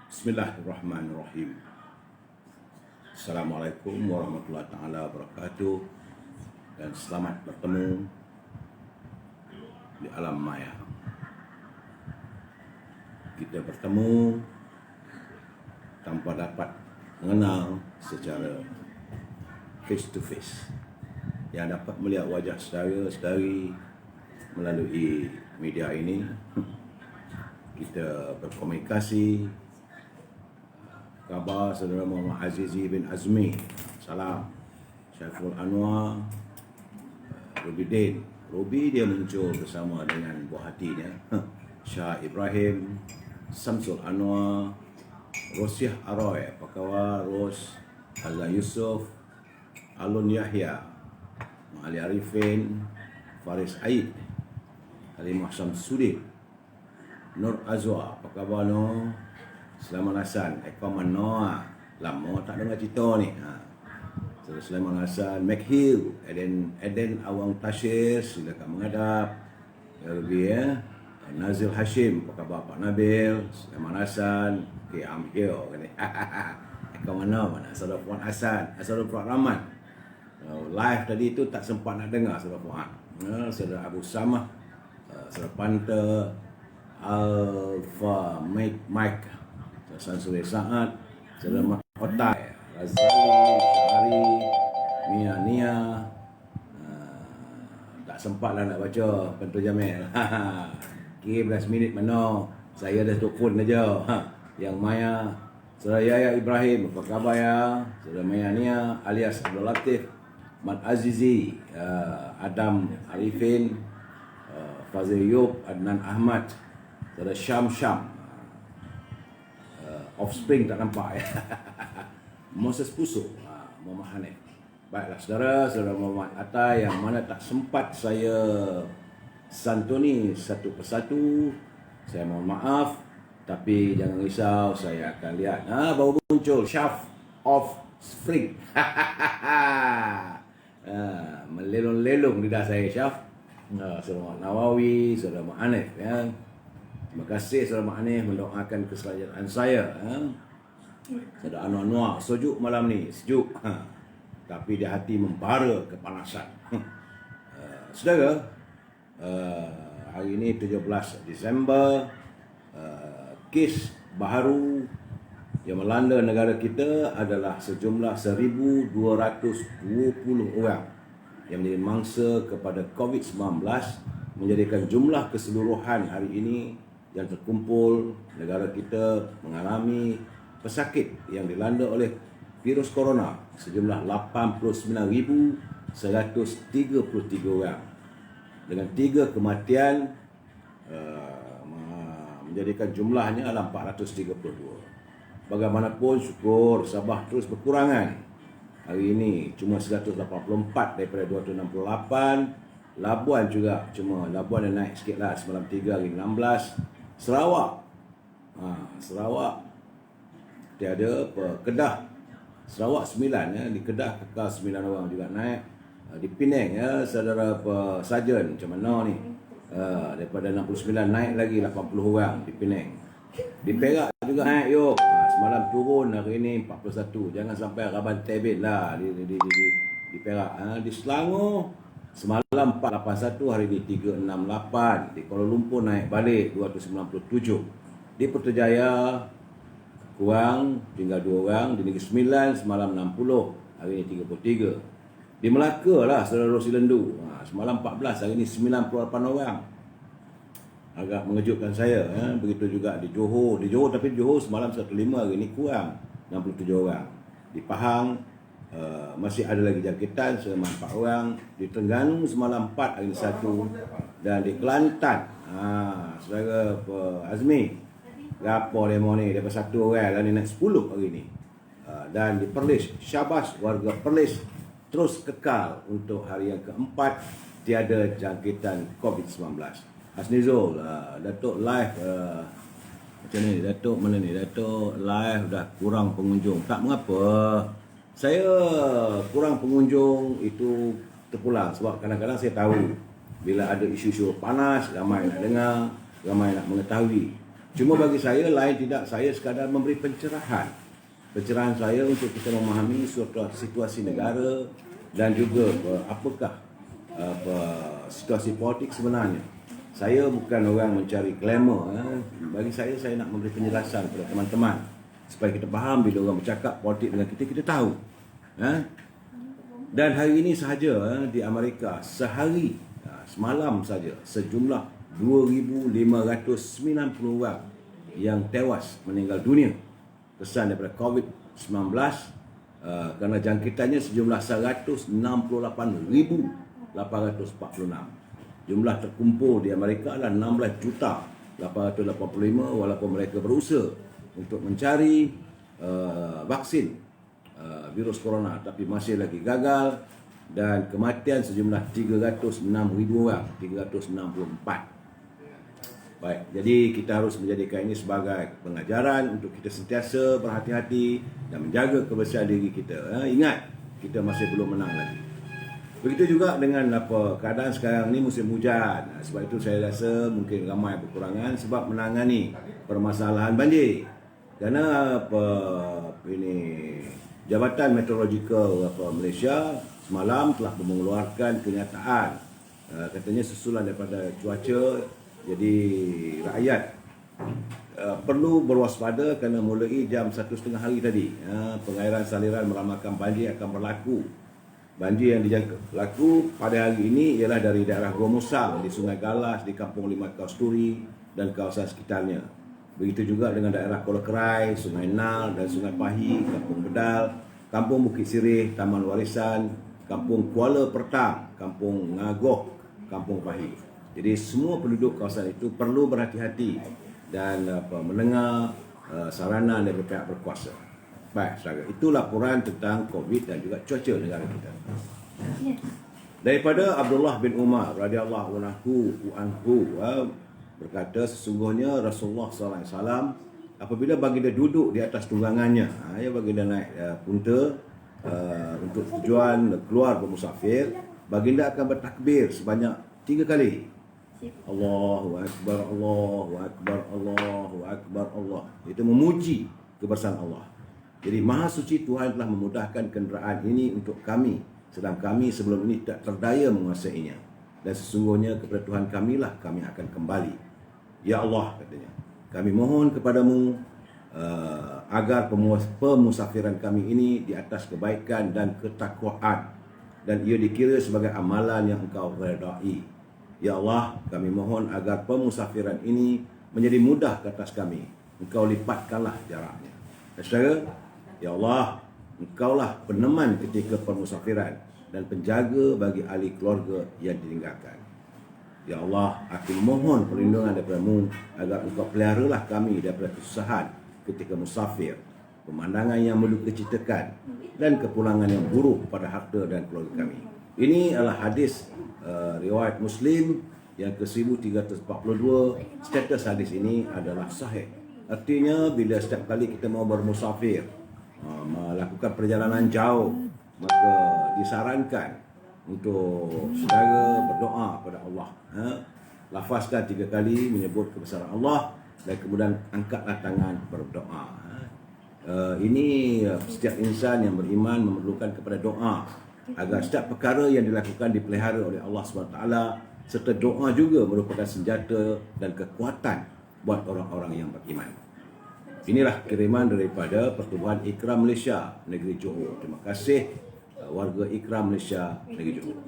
Bismillahirrahmanirrahim. Assalamualaikum warahmatullahi taala wabarakatuh, dan selamat bertemu di alam maya. Kita bertemu tanpa dapat mengenal secara face to face, yang dapat melihat wajah saudara-saudari melalui media ini. Kita berkomunikasi. Khabar saudara Muhammad Azizi bin Azmi, salam. Syaiful Anwar, Robi Din. Robi dia muncul bersama dengan buah hatinya. Shah Ibrahim, Samsul Anwar, Rosiah Aroy, apa khabar Ros, Azhar Yusuf, Alun Yahya, Ali Arifin, Faris Aid, Halimah Syamsuddin, Nur Azwa, apa khabar Nur? Sulaiman Hassan, Ekoman Noah, lama tak dengar cerita ni. Sulaiman Hassan, McHill, Eden Awang Tashir, silakan menghadap. Ya lebih ya. Nazil Hashim, apa khabar Pak Nabil? Sulaiman Hassan, okay, I'm here. Ekoman Noah, mana? Saudara Puan Hassan, Saudara Puan Rahman. Live tadi tu tak sempat nak dengar Saudara Puan. Saudara Abu Samah, Saudara Panta, Alpha Mike, Sansuri Saad, Saudara Mat Otai, Razali, Syahari, Mia Nia. Tak sempat lah nak baca Pentu Jamil. Okay, 11 minit mana saya dah telefon aja. Yang Maya, Saudara Yaya Ibrahim, apa khabar ya? Saudara Mia Nia alias Abdul Latif, Mat Azizi, Adam Arifin, Fazil Yub, Adnan Ahmad, Saudara Syam, Offspring tak nampak ya. Moses Puso, Muhammad Hanif. Baiklah saudara Muhammad Atta yang mana tak sempat saya santuni satu persatu. Saya mohon maaf, tapi jangan risau, saya akan lihat. Baru muncul Syaf Offspring. Melelong-lelong lidah saya Syaf. Saudara Muhammad Nawawi, saudara Muhammad Hanif ya. Terima kasih Saudara Mak Hanif mendoakan keselamatan saya. Saudara Anwar, sejuk malam ni, sejuk. Tapi di hati membara kepanasan. Saudara, hari ini 17 Disember, kes baharu yang melanda negara kita adalah sejumlah 1,220 orang yang menjadi mangsa kepada COVID-19, menjadikan jumlah keseluruhan hari ini yang terkumpul negara kita mengalami pesakit yang dilanda oleh virus corona sejumlah 89,133 orang, dengan 3 kematian, menjadikan jumlahnya adalah 432. Bagaimanapun syukur Sabah terus berkurangan. Hari ini cuma 184 daripada 268. Labuan juga cuma, Labuan dah naik sikit lah, semalam 3 hari 16. Sarawak, Sarawak tiada apa, Kedah, Sarawak 9 ya, di Kedah kekal 9 orang juga naik. Di Penang ya, saudara apa Sarjan macam mana ni, daripada 69 naik lagi 80 orang di Penang. Di Perak juga naik yuk, semalam turun, hari ini 41. Jangan sampai Raban Tebet lah di Perak. Di Selangor semalam 481, hari ini 368. Di Kuala Lumpur naik balik 297. Di Putrajaya kurang, tinggal 2 orang. Di Negeri Sembilan semalam 60, hari ini 33. Di Melaka lah saudara Rosilendu, semalam 14, hari ini 98 orang. Agak mengejutkan saya ya. Begitu juga di Johor, tapi di Johor semalam 105, hari ini kurang 67 orang. Di Pahang masih ada lagi jangkitan, semalam 4 orang. Di Terengganu semalam 4, hari ini 1. Dan di Kelantan, saudara Azmi, berapa demo ni, dapat 1 orang, dan ni naik 10 hari ni. Dan di Perlis, Syabas, warga Perlis terus kekal untuk hari yang keempat tiada jangkitan COVID-19. Hasnizul, Datuk live macam ni, Datuk mana ni, Datuk live dah kurang pengunjung. Tak mengapa, saya kurang pengunjung itu terpulang sebab kadang-kadang saya tahu bila ada isu-isu panas, ramai nak dengar, ramai nak mengetahui. Cuma bagi saya lain tidak, saya sekadar memberi pencerahan. Pencerahan saya untuk kita memahami situasi negara dan juga apakah situasi politik sebenarnya. Saya bukan orang mencari glamour. Bagi saya nak memberi penjelasan kepada teman-teman supaya kita faham bila orang bercakap politik dengan kita, kita tahu. Dan hari ini sahaja di Amerika, semalam saja sejumlah 2,590 orang yang tewas meninggal dunia kesan daripada COVID-19 kerana jangkitannya sejumlah 168,846. Jumlah terkumpul di Amerika adalah 16,885 walaupun mereka berusaha untuk mencari vaksin virus corona tapi masih lagi gagal, dan kematian sejumlah 306,000 orang, 364. Baik, jadi kita harus menjadikan ini sebagai pengajaran untuk kita sentiasa berhati-hati dan menjaga kebersihan diri kita. Ingat, kita masih belum menang lagi. Begitu juga dengan keadaan sekarang ni musim hujan. Sebab itu saya rasa mungkin ramai berkurangan sebab menangani permasalahan banjir. Kerana Jabatan Meteorologikal Malaysia semalam telah mengeluarkan kenyataan, katanya susulan daripada cuaca, jadi rakyat perlu berwaspada kerana mulai jam 1.30 hari tadi pengairan saliran meramalkan banjir akan berlaku. Banjir yang dijangka berlaku pada hari ini ialah dari daerah Gomusang, di Sungai Galas, di Kampung Lima Kasturi dan kawasan sekitarnya. Begitu juga dengan daerah Kolokerai, Sungai Nal dan Sungai Pahi, Kampung Bedal, Kampung Bukit Sirih, Taman Warisan, Kampung Kuala Pertang, Kampung Ngagoh, Kampung Pahi. Jadi semua penduduk kawasan itu perlu berhati-hati dan mendengar saranan dari pihak berkuasa. Baik, saudara, itu laporan tentang COVID dan juga cuaca negara kita. Daripada Abdullah bin Umar radhiyallahu anhu berkata, sesungguhnya Rasulullah SAW apabila baginda duduk di atas tunggangannya, baginda naik unta untuk tujuan keluar bermusafir, baginda akan bertakbir sebanyak 3 kali. Allahu Akbar, Allahu Akbar, Allahu Akbar, Allah. Itu memuji kebesaran Allah. Jadi Maha Suci Tuhan telah memudahkan kenderaan ini untuk kami, sedang kami sebelum ini tak terdaya menguasainya. Dan sesungguhnya kepada Tuhan kamilah kami akan kembali. Ya Allah, katanya, kami mohon kepadamu agar pemusafiran kami ini di atas kebaikan dan ketakwaan, dan ia dikira sebagai amalan yang Engkau redai. Ya Allah, kami mohon agar pemusafiran ini menjadi mudah ke atas kami. Engkau lipatkanlah jaraknya. Saudara, ya Allah, Engkaulah peneman ketika pemusafiran dan penjaga bagi ahli keluarga yang ditinggalkan. Ya Allah, aku mohon perlindungan daripada-Mu agar Engkau peliharalah kami daripada kesusahan ketika musafir, pemandangan yang mendukacitakan dan kepulangan yang buruk pada harta dan keluarga kami. Ini adalah hadis riwayat Muslim yang ke-1342. Status hadis ini adalah sahih. Artinya bila setiap kali kita mau bermusafir, melakukan perjalanan jauh, maka disarankan untuk saudara berdoa kepada Allah. Lafazkan 3 kali menyebut kebesaran Allah dan kemudian angkatlah tangan berdoa. Ini setiap insan yang beriman memerlukan kepada doa agar setiap perkara yang dilakukan dipelihara oleh Allah SWT, serta doa juga merupakan senjata dan kekuatan buat orang-orang yang beriman. Inilah kiriman daripada Pertubuhan Ikram Malaysia Negeri Johor. Terima kasih warga Ikram Malaysia Negeri Johor.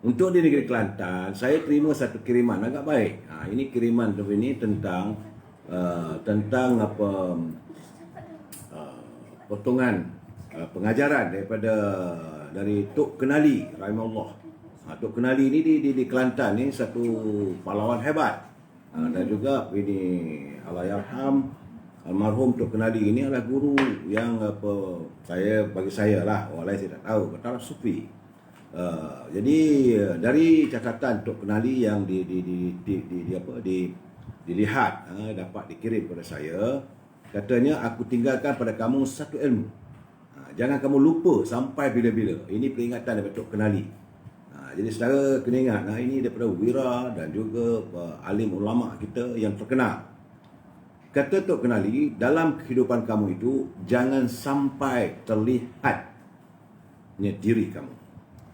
Untuk di negeri Kelantan, saya terima satu kiriman agak baik. Ini kiriman ini tentang potongan pengajaran dari Tok Kenali rahimahullah. Tok Kenali ini di Kelantan ni satu pahlawan hebat. Dan juga ini Allahyarham almarhum Tok Kenali ini adalah guru yang bagi saya lah, orang lain saya tak tahu, bertaraf sufi. Jadi dari catatan Tok Kenali yang dilihat dapat dikirim kepada saya, katanya, aku tinggalkan pada kamu satu ilmu. Jangan kamu lupa sampai bila-bila. Ini peringatan daripada Tok Kenali. Jadi saudara kena ingat, ini daripada wira dan juga alim ulama kita yang terkenal. Kata Tok Kenali, dalam kehidupan kamu itu jangan sampai terlihat diri kamu.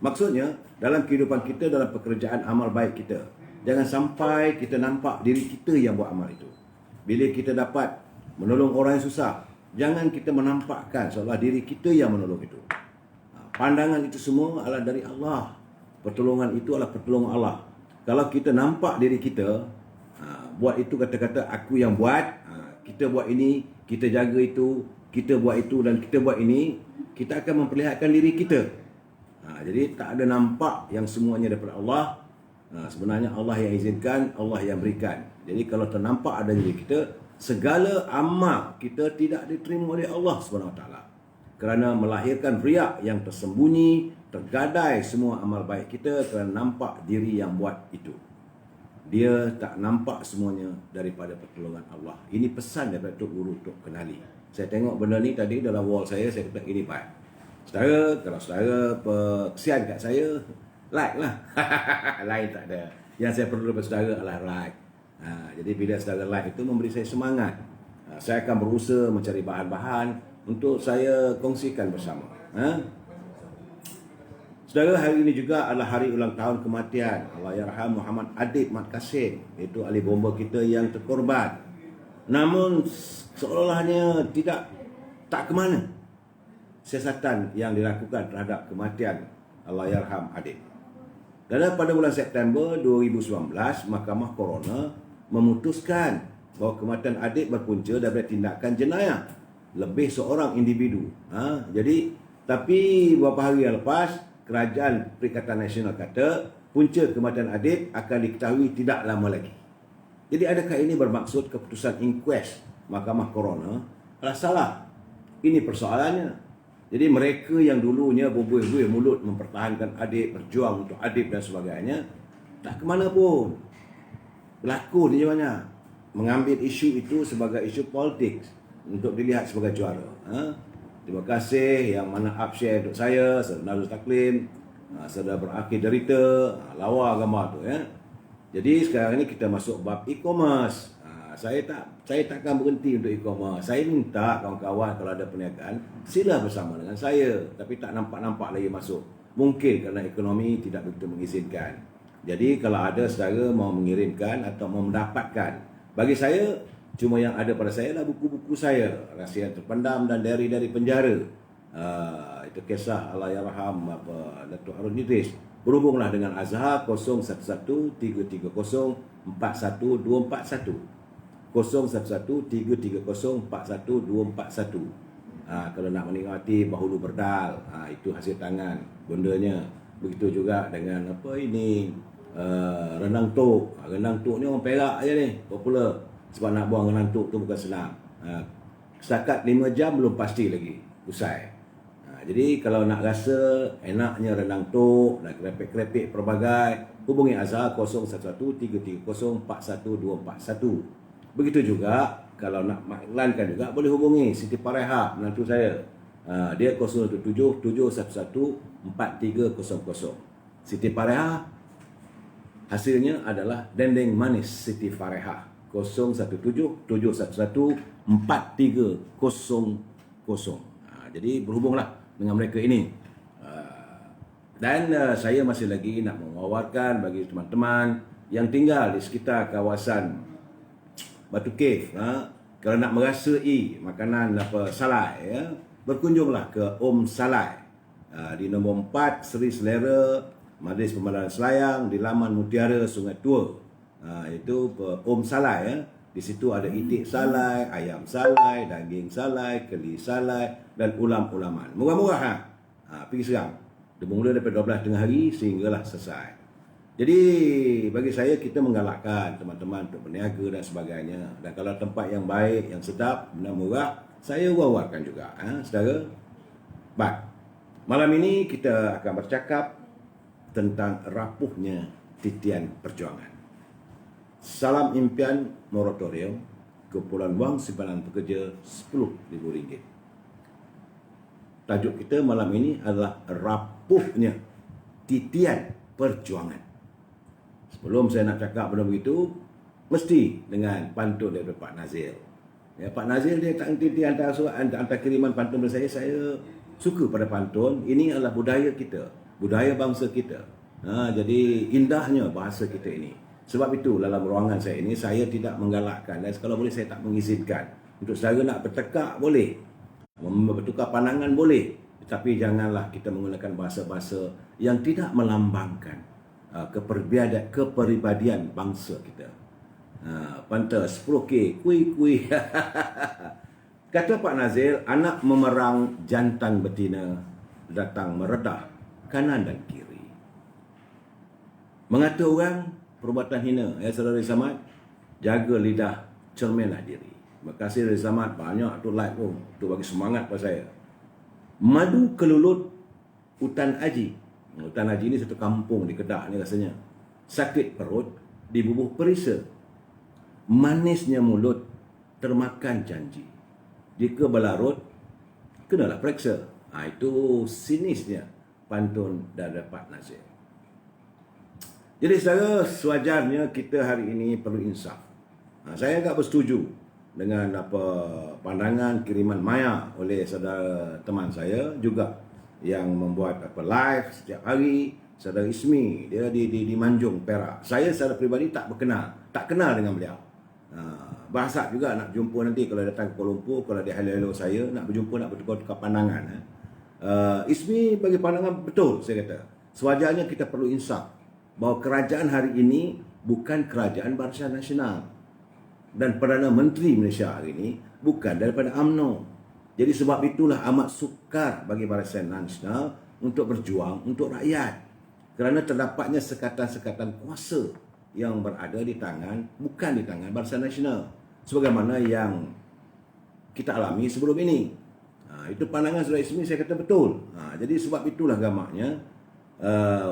Maksudnya, dalam kehidupan kita, dalam pekerjaan amal baik kita, jangan sampai kita nampak diri kita yang buat amal itu. Bila kita dapat menolong orang yang susah, jangan kita menampakkan seolah diri kita yang menolong itu. Pandangan itu semua adalah dari Allah. Pertolongan itu adalah pertolongan Allah. Kalau kita nampak diri kita, buat itu kata-kata aku yang buat, kita buat ini, kita jaga itu, kita buat itu dan kita buat ini, kita akan memperlihatkan diri kita. Jadi tak ada nampak yang semuanya daripada Allah. Sebenarnya Allah yang izinkan, Allah yang berikan. Jadi kalau ternampak ada diri kita, segala amal kita tidak diterima oleh Allah SWT. Kerana melahirkan riak yang tersembunyi, tergadai semua amal baik kita kerana nampak diri yang buat itu. Dia tak nampak semuanya daripada pertolongan Allah. Ini pesan daripada Tok Guru Tok Kenali. Saya tengok benda ni tadi dalam wall saya kata ini baik. Saudara, kalau saudara kesian kat saya, like lah. Lain tak ada. Yang saya perlu daripada saudara adalah like. Jadi bila saudara like itu memberi saya semangat. Saya akan berusaha mencari bahan-bahan untuk saya kongsikan bersama. Saudara, hari ini juga adalah hari ulang tahun kematian Allahyarham Muhammad Adib Mat Kasim, iaitu ahli bomba kita yang terkorban. Namun seolah-olahnya tak ke mana siasatan yang dilakukan terhadap kematian Allahyarham Adib. Dan pada bulan September 2019, Mahkamah Coroner memutuskan bahawa kematian Adib berpunca daripada tindakan jenayah lebih seorang individu. Tapi beberapa hari yang lepas, Kerajaan Perikatan Nasional kata punca kematian Adib akan diketahui tidak lama lagi. Jadi adakah ini bermaksud keputusan inquest Mahkamah Coroner adalah salah? Ini persoalannya. Jadi mereka yang dulunya berbuih-buih mulut mempertahankan Adib, berjuang untuk Adib dan sebagainya, tak ke mana pun. Berlaku di banyak. Mengambil isu itu sebagai isu politik untuk dilihat sebagai juara. Terima kasih yang mana up share untuk saya, Saudara Nazrul Taklim, Saudara berakhir derita, lawa gambar tu ya. Jadi sekarang ini kita masuk bab e-commerce. Saya takkan berhenti untuk e-commerce. Saya minta kawan-kawan kalau ada perniagaan, sila bersama dengan saya, tapi tak nampak-nampak lagi masuk. Mungkin kerana ekonomi tidak begitu mengizinkan. Jadi kalau ada saudara mau mengirimkan atau mau mendapatkan, bagi saya cuma yang ada pada saya lah buku-buku saya, Rahsia Terpendam dan dari penjara. Itu kisah Allahyarham Datuk Harun Idris. Berhubunglah dengan Azhar 011-330-41241. 011-330-41241. Kalau nak menikmati bahulu berdal, itu hasil tangan bendanya. Begitu juga dengan renang tok. Renang tok ni orang Perak aja ni popular. Sebab nak buang renang tok tu bukan senang. Setakat 5 jam belum pasti lagi usai. Jadi kalau nak rasa enaknya renang tok dan krepek-krepek pelbagai, hubungi Azhar 011-330-41241. Begitu juga kalau nak iklankan juga boleh hubungi Siti Pareha, menantu saya. Dia 077-711-4300. Siti Pareha hasilnya adalah dendeng manis Siti Pareha. 017-711-4300. Jadi berhubunglah dengan mereka ini. Dan saya masih lagi nak mewawarkan bagi teman-teman yang tinggal di sekitar kawasan Batu Cave, kalau nak merasai makanan salai, berkunjunglah ke Om Salai di nombor 4 Seri Selera, Majlis Pembandaran Selayang, di Laman Mutiara, Sungai Tua. Itu Om Salai. Di situ ada itik salai, ayam salai, daging salai, keli salai dan ulam-ulaman. Murah-murah. Pergi serang. Dia bermula daripada 12 tengah hari sehinggalah selesai. Jadi bagi saya, kita menggalakkan teman-teman untuk berniaga dan sebagainya. Dan kalau tempat yang baik, yang sedap, benar murah, saya wawarkan juga, saudara. Baik. Malam ini kita akan bercakap tentang rapuhnya titian perjuangan. Salam impian moratorium, kumpulan wang simpanan pekerja RM10,000. Tajuk kita malam ini adalah rapuhnya titian perjuangan. Sebelum saya nak cakap benda begitu, mesti dengan pantun daripada Pak Nazil. Ya, Pak Nazil dia tak henti hantar kiriman pantun dari saya suka pada pantun. Ini adalah budaya kita, budaya bangsa kita. Jadi indahnya bahasa kita ini. Sebab itu dalam ruangan saya ini saya tidak menggalakkan dan kalau boleh saya tak mengizinkan. Untuk saudara nak bertekak boleh, bertukar pandangan boleh, tetapi janganlah kita menggunakan bahasa-bahasa yang tidak melambangkan kepribadian bangsa kita. Pantas 10K kui. Kata Pak Nazil, anak memerang jantan betina datang meredah kanan dan kiri. Mengata orang perbuatan hina. Ya saudara Samad, jaga lidah, cerminlah diri. Terima kasih dari Samad, banyak tu like pun, tu bagi semangat pada saya. Madu kelulut Hutan Haji. Hutan Haji ni satu kampung di Kedah ni rasanya. Sakit perut dibubuh perisa. Manisnya mulut termakan janji. Jika berlarut kenalah periksa. Itu sinisnya pantun dari Pak Nazil. Jadi saudara, sewajarnya kita hari ini perlu insaf. Saya agak bersetuju dengan pandangan kiriman maya oleh saudara teman saya juga yang membuat live setiap hari, saudara Ismi, dia di Manjung, Perak. Saya secara peribadi tak kenal dengan beliau. Bahasa juga nak jumpa nanti kalau datang ke Kuala Lumpur, kalau dia hello saya, nak berjumpa, nak bertukar pandangan. Ismi bagi pandangan betul, saya kata. Sewajarnya kita perlu insaf bahawa kerajaan hari ini bukan kerajaan Barisan Nasional. Dan Perdana Menteri Malaysia hari ini bukan daripada UMNO. Jadi sebab itulah amat sukar bagi Barisan Nasional untuk berjuang untuk rakyat. Kerana terdapatnya sekatan-sekatan kuasa yang berada di tangan, bukan di tangan Barisan Nasional. Sebagaimana yang kita alami sebelum ini. Itu pandangan saudara Ismi, saya kata betul. Jadi sebab itulah gamaknya,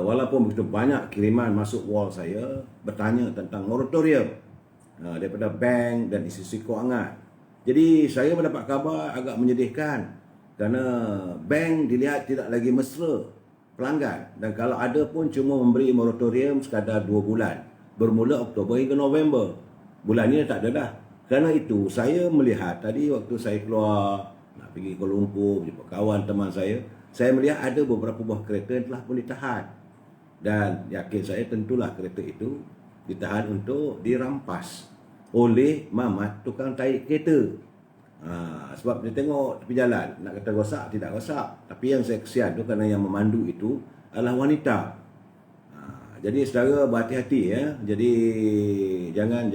walaupun begitu banyak kiriman masuk wall saya bertanya tentang moratorium daripada bank dan institusi kewangan. Jadi saya mendapat khabar agak menyedihkan kerana bank dilihat tidak lagi mesra pelanggan, dan kalau ada pun cuma memberi moratorium sekadar 2 bulan bermula Oktober hingga November. Bulan ni tak ada dah. Kerana itu saya melihat tadi waktu saya keluar nak pergi Kuala Lumpur jumpa kawan teman saya melihat ada beberapa buah kereta yang telah pun ditahan. Dan yakin saya tentulah kereta itu ditahan untuk dirampas oleh mamat tukang tarik kereta. Sebab dia tengok tepi jalan, nak kata rosak, tidak rosak. Tapi yang saya kesian tu kerana yang memandu itu adalah wanita. Jadi saudara berhati-hati ya. Jadi jangan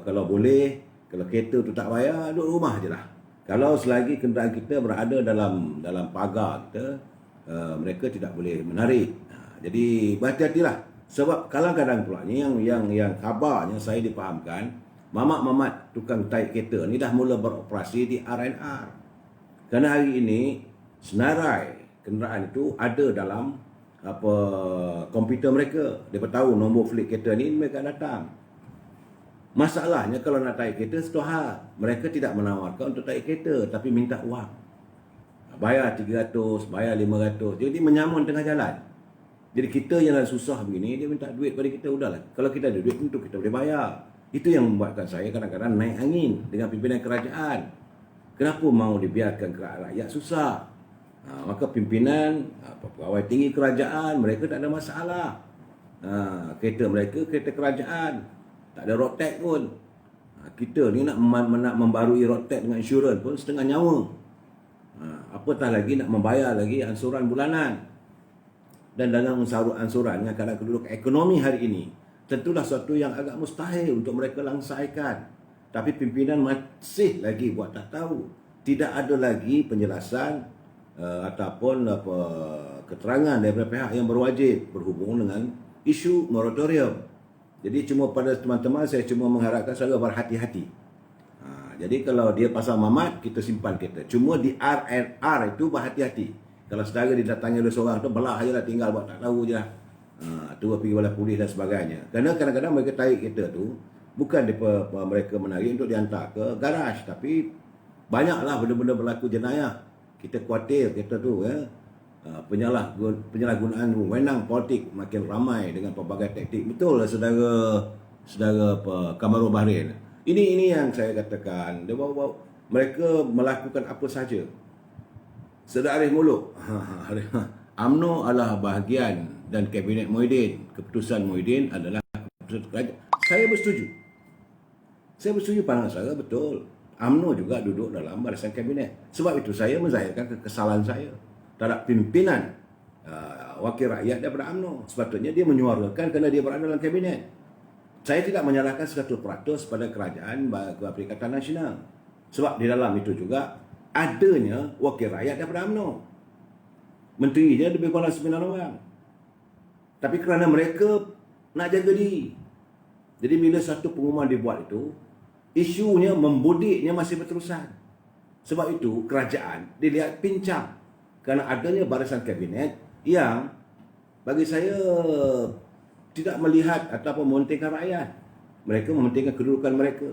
kalau boleh, kalau kereta tu tak bayar, duduk rumah je lah. Kalau selagi kenderaan kita berada dalam pagar kita, mereka tidak boleh menarik. Jadi berhati-hatilah. Sebab kadang-kadang pula ni yang kabarnya saya dipahamkan, mamat-mamat tukang tarik kereta ni dah mula beroperasi di RNR. Kerana hari ini senarai kenderaan itu ada dalam komputer mereka. Dia tahu nombor fleet kereta ni, mereka datang. Masalahnya kalau nak tarik kereta satu hal, mereka tidak menawarkan untuk tarik kereta tapi minta wang. Bayar 300, bayar 500. Jadi menyamun tengah jalan. Jadi kita yang dah susah begini, dia minta duit pada kita, udahlah. Kalau kita ada duit tentu kita boleh bayar. Itu yang membuatkan saya kadang-kadang naik angin dengan pimpinan kerajaan. Kenapa mau dibiarkan rakyat susah? Maka pimpinan, pegawai tinggi kerajaan, mereka tak ada masalah. Kereta mereka, kereta kerajaan. Tak ada road tax pun. Kita ni nak membarui road tax dengan insurans pun setengah nyawa. Apatah lagi nak membayar lagi ansuran bulanan. Dan dalam ansuran dengan keadaan kedudukan ekonomi hari ini, tentulah suatu yang agak mustahil untuk mereka langsaikan. Tapi pimpinan masih lagi buat tak tahu. Tidak ada lagi penjelasan ataupun keterangan daripada pihak yang berwajib berhubung dengan isu moratorium. Jadi cuma pada teman-teman saya cuma mengharapkan saudara berhati-hati. Jadi kalau dia pasal mamat, kita simpan kereta. Cuma di RNR itu berhati-hati. Kalau saudara didatangi oleh seorang tu, belah je lah, tinggal buat tak tahu je lah. Tu pergi bala polis dan sebagainya. Kerana kadang-kadang mereka tarik kereta tu, bukan mereka menarik untuk dihantar ke garaj. Tapi banyaklah benda-benda berlaku jenayah. Kita khawatir kereta tu ya. Penyalahgunaan wewenang politik makin ramai dengan pelbagai taktik. Betul lah saudara Kamarul Bahrain. Ini yang saya katakan. Dia bawa mereka melakukan apa saja. Sedarih mulut. UMNO adalah bahagian dan Kabinet Muhyiddin. Keputusan Muhyiddin adalah keputusan kerajaan. Saya bersetuju. Saya bersetuju pandangan saya, betul. UMNO juga duduk dalam barisan kabinet. Sebab itu saya menzahirkan kekesalan saya terhadap pimpinan wakil rakyat daripada UMNO. Sepatutnya dia menyuarakan kerana dia berada dalam kabinet. Saya tidak menyalahkan 100% pada kerajaan Perikatan Nasional. Sebab di dalam itu juga adanya wakil rakyat daripada UMNO. Menterinya lebih kurang 9 orang. Tapi kerana mereka nak jaga diri. Jadi bila satu pengumuman dibuat itu, isunya membudiknya masih berterusan. Sebab itu kerajaan dilihat pincang kerana adanya barisan kabinet yang bagi saya tidak melihat ataupun mementingkan rakyat. Mereka mementingkan kedudukan mereka.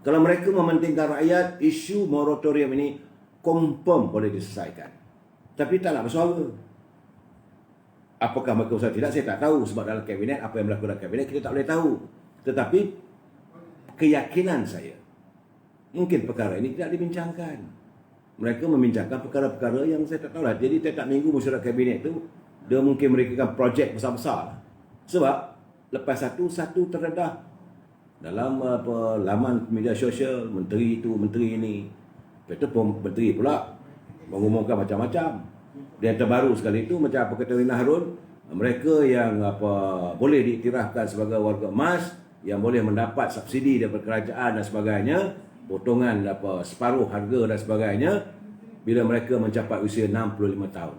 Kalau mereka mementingkan rakyat, isu moratorium ini confirm boleh diselesaikan. Tapi tak nak bersuara. Apakah mereka bersuara tidak, saya tak tahu. Sebab dalam kabinet, apa yang berlaku dalam kabinet, kita tak boleh tahu. Tetapi keyakinan saya, mungkin perkara ini tidak dibincangkan. Mereka membincangkan perkara-perkara yang saya tak tahu lah. Jadi tiap minggu mesyuarat kabinet tu, dia mungkin mereka projek besar-besar. Sebab lepas satu terdedah dalam laman media sosial, menteri itu, menteri ini. Lepas itu menteri pula mengumumkan macam-macam. Dan terbaru sekali itu, macam apa kata Rina Harun, mereka yang boleh diiktirafkan sebagai warga emas, yang boleh mendapat subsidi daripada kerajaan dan sebagainya, potongan separuh harga dan sebagainya, bila mereka mencapai usia 65 tahun.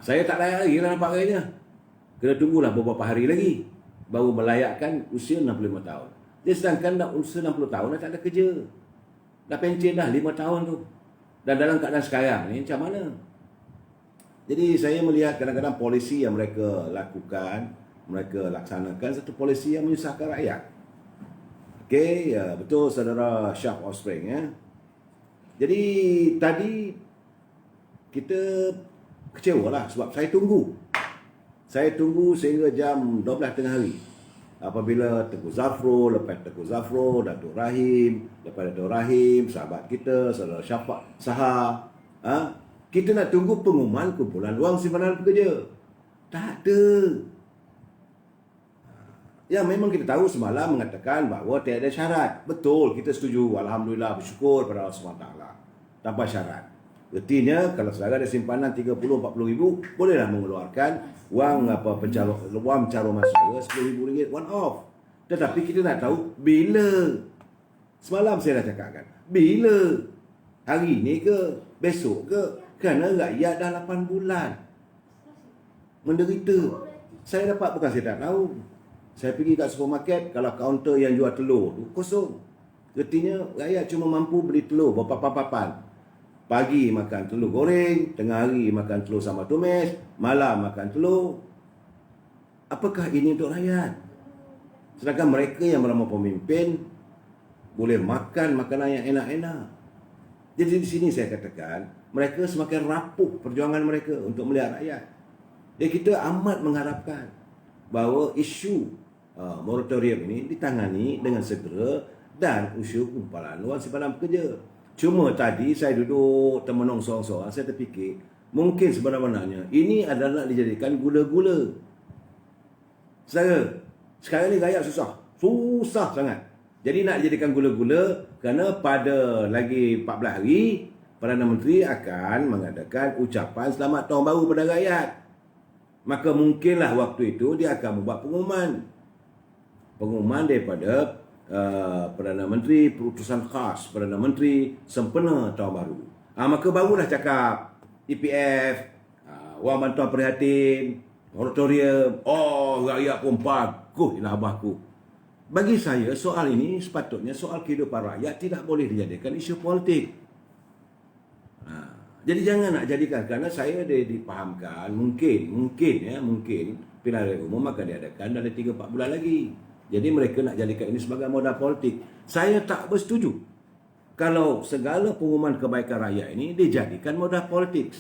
Saya tak layak lagi lah nampak kayaknya. Kena tunggulah beberapa hari lagi baru melayakkan usia 65 tahun. Dia sedangkan dah usia 60 tahun dah tak ada kerja. Dah pencen dah 5 tahun tu. Dan dalam keadaan sekarang ni macam mana? Jadi saya melihat kadang-kadang polisi yang mereka lakukan, mereka laksanakan satu polisi yang menyusahkan rakyat. Okey, ya, betul saudara Syaf Offspring ya. Jadi tadi kita kecewalah sebab saya tunggu. Saya tunggu sehingga jam 12 tengah hari. Apabila Tengku Zafrul, lepas Tengku Zafrul, Datuk Rahim, lepas Datuk Rahim, sahabat kita, saudara Syafiq Saha, kita nak tunggu pengumuman kumpulan wang simpanan pekerja. Tak ada. Ya, memang kita tahu semalam mengatakan bahawa tiada syarat. Betul, kita setuju. Alhamdulillah, bersyukur pada Allah SWT. Tanpa syarat. Artinya, kalau saudara ada simpanan 30-40 ribu, bolehlah mengeluarkan wang pencalonan saya RM10,000 one off. Tetapi kita nak tahu bila. Semalam saya dah cakapkan. Bila? Hari ni ke? Besok ke? Kerana rakyat dah 8 bulan menderita. Saya dapat, bukan saya tak tahu. Saya pergi kat supermarket, kalau kaunter yang jual telur tu kosong. Artinya rakyat cuma mampu beli telur berpapan-papan. Pagi makan telur goreng, tengah hari makan telur sama tumis, malam makan telur. Apakah ini untuk rakyat? Sedangkan mereka yang bernama pemimpin boleh makan makanan yang enak-enak. Jadi di sini saya katakan, mereka semakin rapuh perjuangan mereka untuk melihat rakyat. Jadi kita amat mengharapkan bahawa isu moratorium ini ditangani dengan segera dan usul kumpulan wang simpanan pekerja. Cuma tadi saya duduk termenung sorang-sorang, saya terfikir mungkin sebenarnya ini adalah nak dijadikan gula-gula. Sekarang ni rakyat susah sangat. Jadi nak dijadikan gula-gula kerana pada lagi 14 hari Perdana Menteri akan mengadakan ucapan selamat tahun baru pada rakyat. Maka mungkinlah waktu itu dia akan membuat pengumuman daripada Perdana Menteri, perutusan khas Perdana Menteri sempena tahun baru. Maka barulah cakap EPF, wang bantuan prihatin, moratorium. Rakyat pun baguslah abahku. Bagi saya soal ini sepatutnya soal kehidupan rakyat, tidak boleh dijadikan isu politik. Jadi jangan nak jadikan, kerana saya dipahamkan mungkin pilihan raya umum akan diadakan dalam 3-4 bulan lagi. Jadi mereka nak jadikan ini sebagai modal politik. Saya tak bersetuju kalau segala pengumuman kebaikan rakyat ini dijadikan modal politik.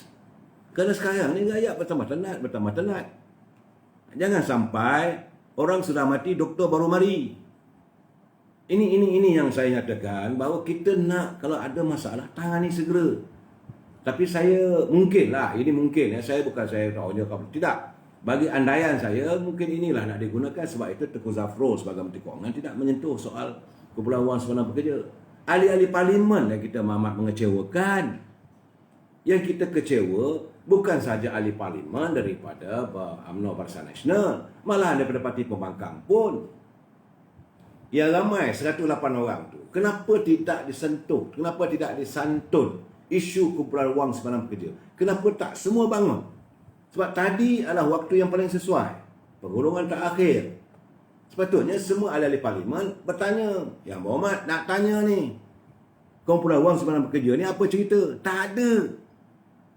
Kerana sekarang ni rakyat bertambah tenat. Jangan sampai orang sudah mati, doktor baru mari. Ini yang saya nyatakan bahawa kita nak kalau ada masalah tangani segera. Tapi saya mungkinlah, ini mungkin ya, saya tahunya tidak. Bagi andaian saya mungkin inilah nak digunakan sebab itu Tengku Zafrul sebagai Menteri Kewangan tidak menyentuh soal kumpulan wang simpanan pekerja. Ahli-ahli parlimen yang kita amat mengecewakan. Yang kita kecewa bukan saja ahli parlimen daripada UMNO Barisan Nasional, malah daripada parti pembangkang pun. Yang ramai 108 orang tu, kenapa tidak disentuh, kenapa tidak disantun isu kumpulan wang simpanan pekerja? Kenapa tak semua bangun? Sebab tadi adalah waktu yang paling sesuai, pergolongan terakhir. Sepatutnya semua ahli-ahli parlimen bertanya, Yang Berhormat nak tanya ni, kumpulan wang simpanan pekerja ni apa cerita? Tak ada.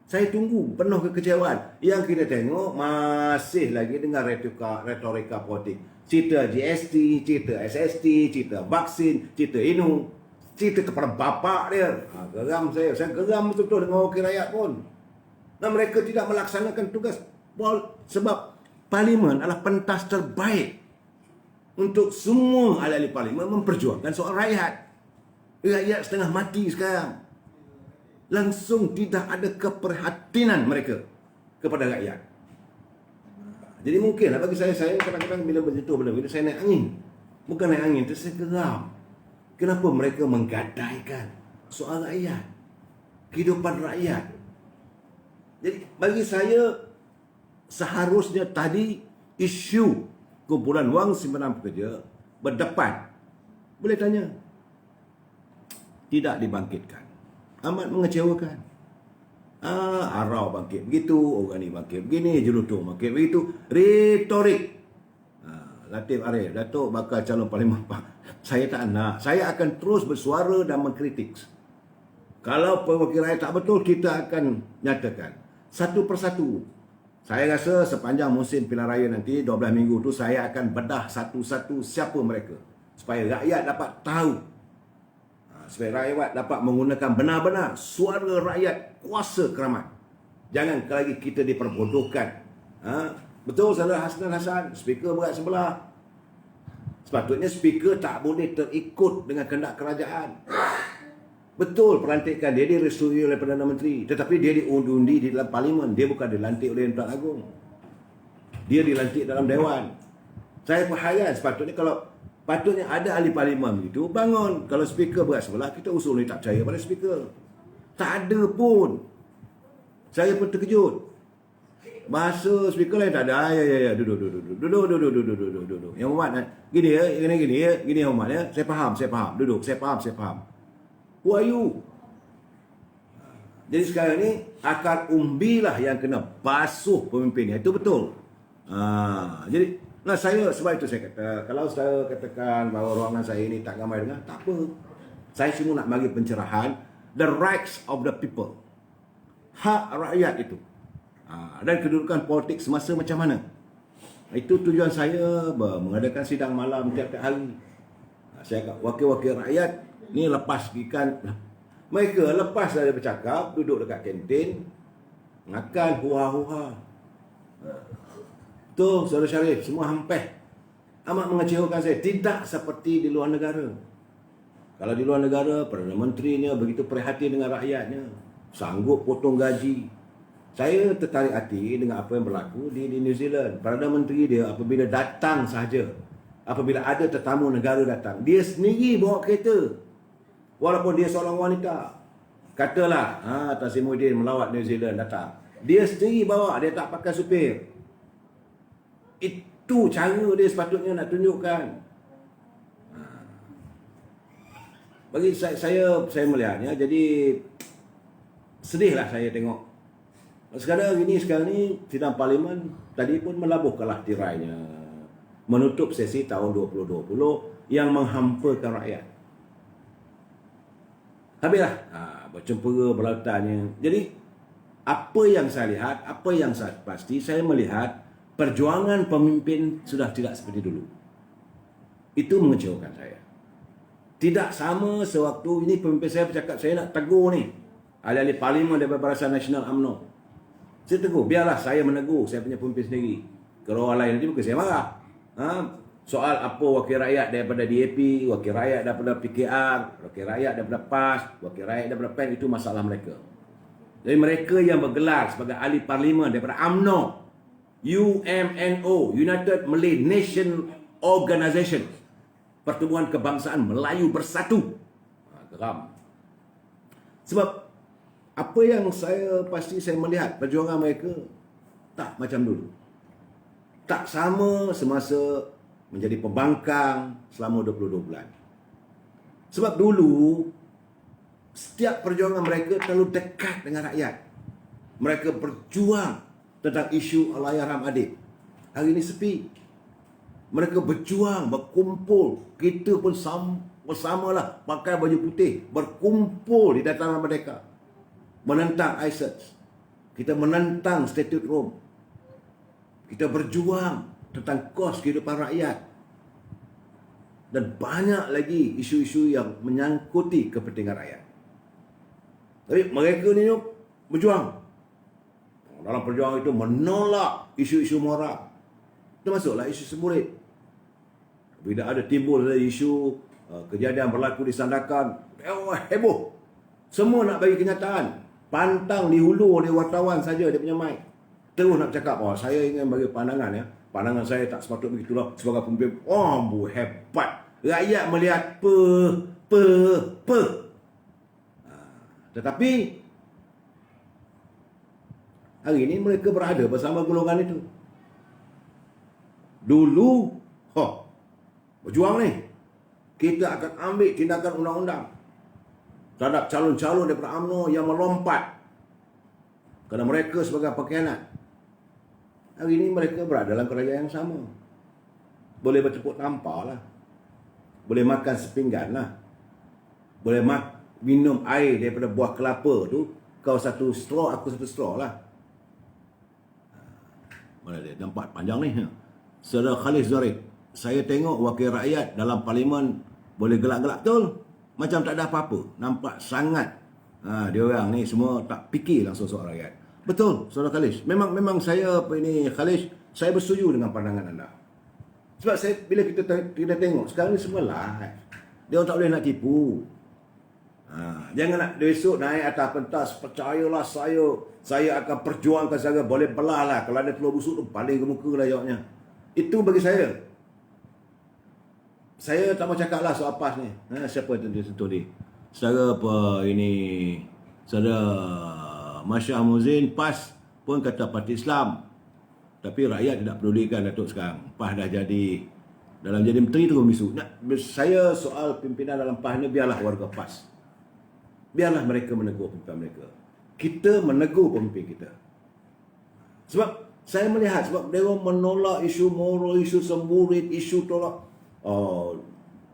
Saya tunggu penuh kekecewaan. Yang kita tengok masih lagi dengan retorika politik. Cerita GST, cerita SST, cerita vaksin, cerita INU, cerita kepada bapak dia. Geram saya geram betul-betul dengan wakil rakyat pun. Dan mereka tidak melaksanakan tugas. Sebab parlimen adalah pentas terbaik untuk semua ahli-ahli parlimen memperjuangkan soal rakyat. Rakyat setengah mati sekarang. Langsung tidak ada keperhatian mereka kepada rakyat. Jadi mungkinlah bagi saya kadang-kadang bila berjentuh benda itu saya naik angin. Bukan naik angin, saya geram. Kenapa mereka menggadaikan soal rakyat, kehidupan rakyat? Jadi bagi saya seharusnya tadi isu kumpulan wang simpanan pekerja berdepan. Boleh tanya. Tidak dibangkitkan. Amat mengecewakan. Arau bangkit begitu, orang ni bangkit begini, Jelutung bangkit begitu. Retorik. Latif Arif, Datuk bakal calon parlimen. Saya tak nak. Saya akan terus bersuara dan mengkritik. Kalau perwakilan rakyat tak betul, kita akan nyatakan satu persatu. Saya rasa sepanjang musim pilihan raya nanti 12 minggu tu saya akan bedah satu-satu siapa mereka supaya rakyat dapat tahu. Supaya rakyat dapat menggunakan benar-benar suara rakyat kuasa keramat. Jangan lagi kita diperbodohkan. Betul saudara Hasnan Hassan, speaker berat sebelah. Sepatutnya speaker tak boleh terikut dengan kehendak kerajaan. Betul pelantikan dia direstui oleh Perdana Menteri, tetapi dia diundi di dalam parlimen. Dia bukan dilantik oleh Tuan Agong. Dia dilantik dalam Dewan. Saya perhayat patutnya ada ahli parlimen begitu, bangun. Kalau speaker berat sebelah, kita usul ni tak percaya pada speaker. Tak ada pun. Saya pun terkejut. Bahasa speaker lain tak ada. Ya, duduk. Yang Hormat, gini ya, gini Yang Hormat ya. Saya faham. Duduk, saya faham. Who are you? Jadi sekarang ni, akar umbilah yang kena basuh pemimpinnya. Itu betul. Jadi, saya sebab itu saya kata, kalau saya katakan bahawa ruangan saya ini tak ramai dengar, tak apa. Saya cuma nak bagi pencerahan, the rights of the people. Hak rakyat itu. Dan kedudukan politik semasa macam mana. Itu tujuan saya mengadakan sidang malam tiap-tiap hari. Saya kata, wakil-wakil rakyat ni lepas ikan. Mereka lepas dari bercakap, duduk dekat kantin, makan huha-huha. Tu Saudara Syarif, semua hampir. Amat mengecewakan saya. Tidak seperti di luar negara. Kalau di luar negara, Perdana Menterinya begitu prihatin dengan rakyatnya. Sanggup potong gaji. Saya tertarik hati dengan apa yang berlaku di New Zealand. Perdana Menteri dia apabila datang sahaja, apabila ada tetamu negara datang, dia sendiri bawa kereta. Walaupun dia seorang wanita. Katalah, Tan Sri Muhyiddin melawat New Zealand datang. Dia sendiri bawa, dia tak pakai supir. Itu cara dia sepatutnya nak tunjukkan. Bagi saya melihatnya, jadi sedihlah saya tengok. Sekarang ni sidang parlimen tadi pun melabuhkanlah tirainya. Menutup sesi tahun 2020 yang menghampakan rakyat. Habislah bercempera berlautannya. Jadi apa yang saya lihat, apa yang saya pasti, saya melihat perjuangan pemimpin sudah tidak seperti dulu. Itu mengecewakan saya. Tidak sama sewaktu ini pemimpin saya bercakap, saya nak tegur ni ahli-ahli parlimen daripada Barisan Nasional UMNO. Saya tegur, biarlah saya menegur saya punya pemimpin sendiri. Kalau orang lain nanti bukan saya marah. Soal apa wakil rakyat daripada DAP, wakil rakyat daripada PKR, wakil rakyat daripada PAS, wakil rakyat daripada PEN, itu masalah mereka. Jadi mereka yang bergelar sebagai ahli parlimen daripada UMNO, UMNO, United Malay Nation Organisation, Pertubuhan Kebangsaan Melayu Bersatu. Geram. Sebab apa yang saya melihat perjuangan mereka tak macam dulu. Tak sama semasa menjadi pembangkang selama 22 bulan. Sebab dulu setiap perjuangan mereka terlalu dekat dengan rakyat. Mereka berjuang tentang isu Allahyarham Adik. Hari ini sepi. Mereka berjuang, berkumpul. Kita pun bersamalah pakai baju putih, berkumpul di Dataran Merdeka menentang ISIS. Kita menentang Statute Rome. Kita berjuang tentang kos kehidupan rakyat. Dan banyak lagi isu-isu yang menyangkuti kepentingan rakyat. Tapi mereka ni berjuang. Dalam perjuangan itu menolak isu-isu moral. Termasuklah isu semburit. Bila ada timbul isu kejadian berlaku di Sandakan, heboh. Semua nak bagi kenyataan. Pantang di hulu oleh wartawan saja dia punya mic. Terus nak cakap, saya ingin bagi pandangan ya. Pandangan saya tak sepatutnya begitulah sebagai pemimpin. Hebat. Rakyat melihat Tetapi hari ini mereka berada bersama golongan itu. Dulu, berjuang ni. Kita akan ambil tindakan undang-undang terhadap calon-calon daripada UMNO yang melompat kerana mereka sebagai pengkhianat. Hari ini mereka berada dalam kerajaan yang sama. Boleh bertepuk tampar lah. Boleh makan sepinggan lah. Boleh minum air daripada buah kelapa tu. Kau satu straw, aku satu straw lah. Mana dia? Nampak panjang ni. Saudara Khalid Zarif, saya tengok wakil rakyat dalam parlimen boleh gelak-gelak betul. Macam tak ada apa-apa. Nampak sangat. Dia orang ni semua tak fikir langsung soal rakyat. Betul, Saudara Khalid. Memang saya Khalid, saya bersetuju dengan pandangan anda. Sebab bila kita tengok sekarang ni semua live. Dia orang tak boleh nak tipu. Jangan nak besok naik atas pentas, percayalah saya akan perjuangkan saya, boleh belah lah. Kalau ada telur busuk tu paling ke muka lah jawabnya. Itu bagi saya. Saya tak mau cakap lah soal PAS ni. Siapa yang tentu ni? Saudara Saudara Masya Muzin, PAS pun kata parti Islam. Tapi rakyat tidak pedulikan Datuk sekarang. PAS dah jadi, dalam jadi menteri tu misu. Saya soal pimpinan dalam PAS ni, biarlah warga PAS. Biarlah mereka menegur pemimpin mereka. Kita menegur pemimpin kita. Sebab saya melihat, sebab mereka menolak isu moral, isu semburit, isu tolak.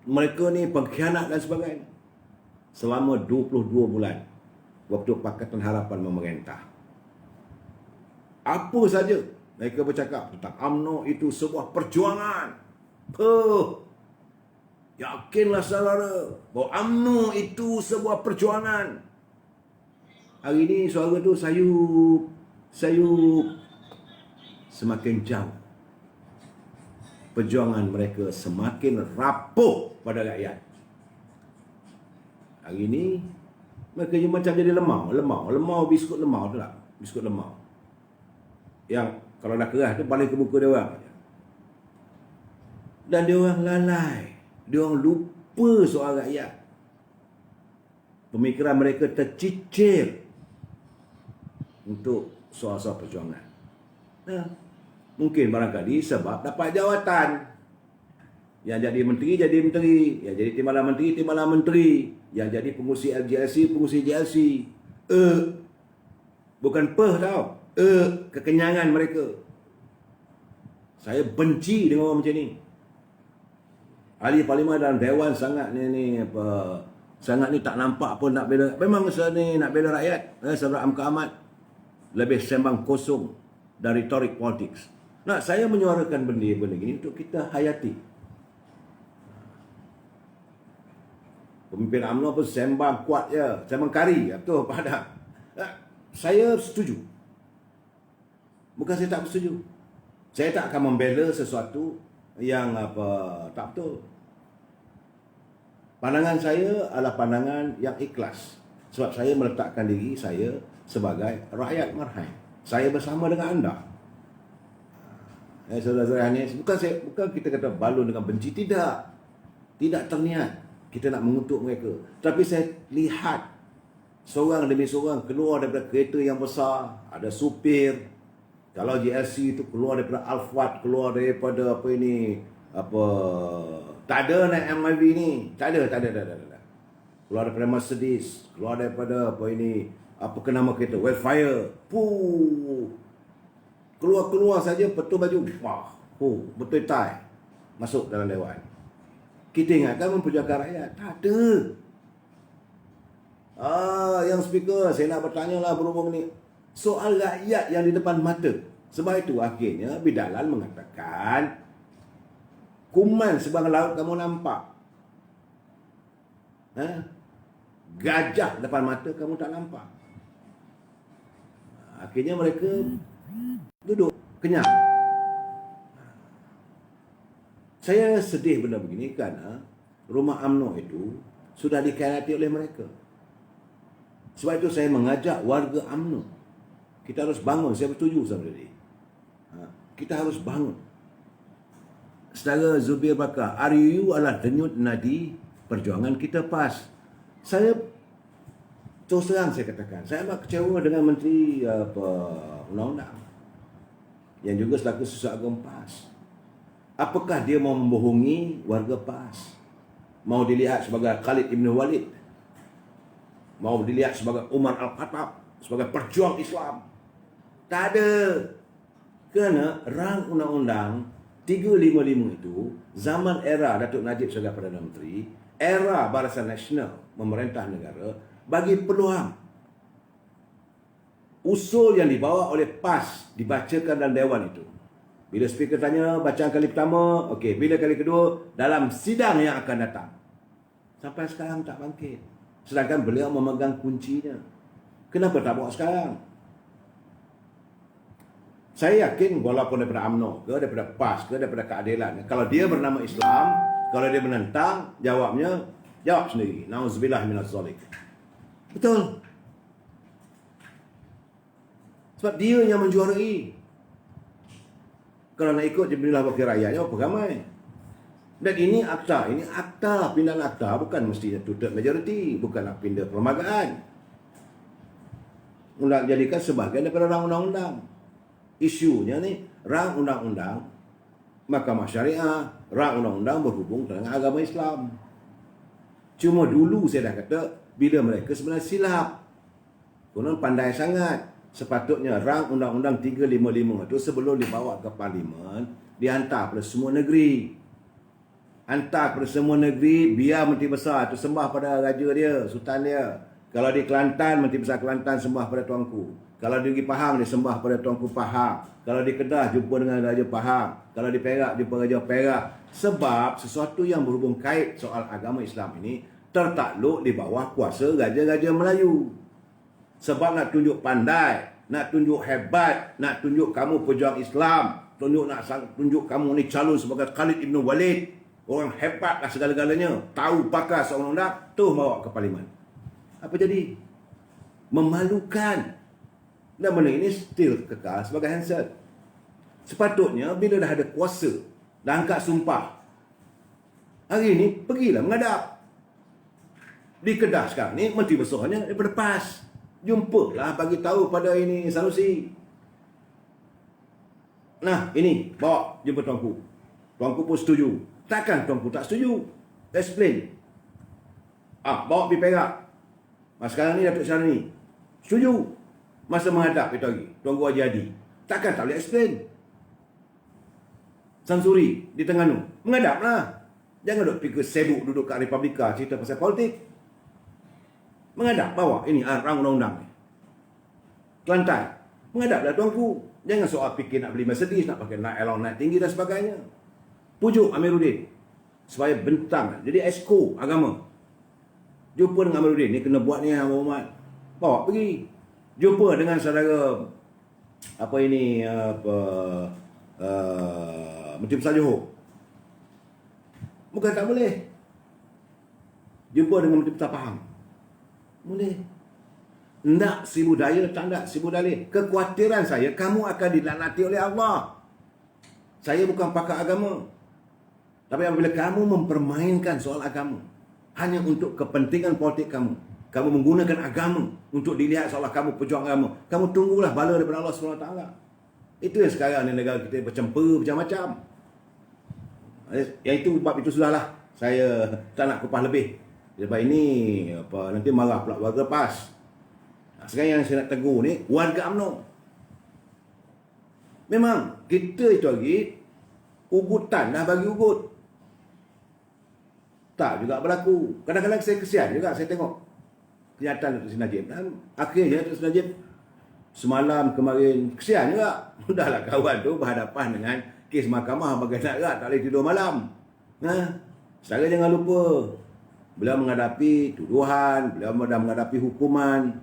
Mereka ni pengkhianat dan sebagainya. Selama 22 bulan waktu Pakatan Harapan memerintah, apa saja mereka bercakap tentang UMNO itu sebuah perjuangan. Yakinlah saudara bahawa UMNO itu sebuah perjuangan. Hari ini suara tu sayup semakin jauh. Perjuangan mereka semakin rapuh pada rakyat. Hari ini mereka macam jadi lemau biskut lemau tu lah. Biskut lemau yang kalau dah keras tu balik ke muka dia orang. Dan dia orang lalai. Dia orang lupa soal rakyat. Pemikiran mereka tercicir untuk soal-soal perjuangan. Mungkin barangkali sebab dapat jawatan. Yang jadi menteri, yang jadi timbalan menteri, yang jadi pengurusi pengurusi JLC. Bukan tau. Kekenyangan mereka. Saya benci dengan orang macam ni. Ahli parlimen dalam dewan sangat sangat ni tak nampak pun nak bela. Memang ni nak bela rakyat. Saudara Amka Ahmad lebih sembang kosong dari retorik politics. Saya menyuarakan benda gini untuk kita hayati. Pemimpin UMNO pun sembang kuat je, sembang kari, betul pada. Saya setuju. Bukan saya tak setuju. Saya tak akan membela sesuatu yang apa tak betul. Pandangan saya adalah pandangan yang ikhlas. Sebab saya meletakkan diri saya sebagai rakyat marhain. Saya bersama dengan anda. Saudara-saudara ni, bukan kita kata balun dengan benci, tidak. Tidak terniat kita nak mengutuk mereka. Tapi saya lihat seorang demi seorang keluar daripada kereta yang besar, ada supir. Kalau GLC itu keluar daripada Alphard, keluar daripada apa ini, apa, tak ada naik MIV ni, tak ada. Keluar daripada Mercedes, keluar daripada apa ini, apa ke nama kereta, Wildfire, keluar saja betul baju, wah, betul tie, masuk dalam dewan. Kita ingatkan memperjuangkan rakyat, tak ada. Yang speaker, saya nak bertanya lah berhubung ni soal rakyat yang di depan mata. Sebab itu akhirnya Bidalan mengatakan, kuman seberang laut kamu nampak, gajah depan mata kamu tak nampak. Akhirnya mereka duduk kenyang. Saya sedih benda begini kerana rumah UMNO itu sudah dikhianati oleh mereka. Sebab itu saya mengajak warga UMNO, kita harus bangun. Saya bersetuju sama dia. Kita harus bangun. Saudara Zubir Bakar, RUU adalah denyut nadi perjuangan kita PAS. Saya terus terang saya katakan, saya amat kecewa dengan Menteri Undang-Undang yang juga selaku Susuk Agong PAS. Apakah dia mau membohongi warga PAS? Mau dilihat sebagai Khalid Ibn Walid? Mau dilihat sebagai Umar Al-Khattab, sebagai perjuang Islam? Tak ada. Kerana rang Undang-Undang 355 itu, zaman era Datuk Najib sebagai Perdana Menteri, era Barisan Nasional memerintah negara, bagi peluang. Usul yang dibawa oleh PAS dibacakan dalam dewan itu. Bila speaker tanya bacaan kali pertama, okey, bila kali kedua, dalam sidang yang akan datang. Sampai sekarang tak bangkit. Sedangkan beliau memegang kuncinya. Kenapa tak bawa sekarang? Saya yakin walaupun daripada UMNO ke, daripada PAS ke, daripada keadilan, kalau dia bernama Islam, kalau dia menentang, jawab sendiri. Nauzubillah minaz zalik. Betul. Sebab dia yang menjuarai. Kalau nak ikut Jabarilah Wakil Rakyatnya, apa ramai. Dan ini akta, pindahan akta bukan mestinya two-third majority, bukan nak pindah perlembagaan. Undang jadikan sebahagian daripada rang undang-undang. Isunya ni, rang undang-undang Mahkamah Syariah, rang undang-undang berhubung dengan agama Islam. Cuma dulu saya dah kata, bila mereka sebenarnya silap. Konon pandai sangat. Sepatutnya rang undang-undang 355 itu sebelum dibawa ke parlimen, dihantar pada semua negeri. Hantar pada semua negeri, biar Menteri Besar itu sembah pada raja dia, sultan dia. Kalau di Kelantan, Menteri Besar Kelantan sembah pada tuanku. Kalau di Pahang, dia sembah pada tuanku Pahang. Kalau di Kedah, jumpa dengan Raja Pahang. Kalau di Perak, jumpa Raja Perak. Sebab sesuatu yang berhubung kait soal agama Islam ini tertakluk di bawah kuasa Raja-Raja Melayu. Sebab nak tunjuk pandai, nak tunjuk hebat, nak tunjuk kamu pejuang Islam, tunjuk kamu ni calon sebagai Khalid Ibn Walid, orang hebat lah segala-galanya, tahu pakar seorang undang, tu bawa ke parlimen. Apa jadi? Memalukan. Dan benda ini still kekal sebagai handset. Sepatutnya bila dah ada kuasa, dah angkat sumpah, hari ini pergilah menghadap. Di Kedah sekarang ni Menteri Besarnya daripada PAS. Jumpalah bagi tahu pada ini Sanusi. Nah, ini bawa jumpa tuanku. Tuanku pun setuju. Takkan tuanku tak setuju? Explain. Bawa pergi Perak. Sekarang ni Datuk Syarni setuju. Masa menghadap itu lagi, Tuanku Haji Hadi. Takkan tak boleh explain. Samsuri di Terengganu, menghadaplah. Jangan duduk fikir sibuk duduk kat Republika cerita pasal politik. Menghadap, bawa ini rang undang-undang ni. Kelantan, menghadaplah tuanku. Jangan soal fikir nak beli Mercedes, nak pakai naik tinggi dan sebagainya. Pujuk Amiruddin supaya bentang jadi esko agama. Jumpa dengan Amiruddin, ni kena buat ni Abang Muhammad. Bawa pergi. Jumpa dengan saudara Menteri Besar Johor. Bukan tak boleh. Jumpa dengan Menteri Faham. Boleh. Nak si budaya, tak nak si budaya. Kekhawatiran saya, kamu akan dilaknati oleh Allah. Saya bukan pakar agama. Tapi apabila kamu mempermainkan soal agama, hanya untuk kepentingan politik kamu, kamu menggunakan agama untuk dilihat seolah kamu pejuang agama, kamu tunggulah bala daripada Allah SWT. Itu yang sekarang ni negara kita bercempur macam-macam. Yang itu, bab itu sudahlah. Saya tak nak kupas lebih. Sebab ini nanti marah pula warga PAS. Sekarang yang saya nak tegur ni warga UMNO. Memang kita itu lagi ugutan dah bagi ugut. Tak juga berlaku. Kadang-kadang saya kesian juga saya tengok kenyataan Dr. Sri Najib. Dan akhirnya Dr. Sri Najib semalam kemarin kesian juga. Sudahlah kawan tu berhadapan dengan kes mahkamah bagai nak erat, tak boleh tidur malam. Sekarang jangan lupa, beliau menghadapi tuduhan, beliau menghadapi hukuman.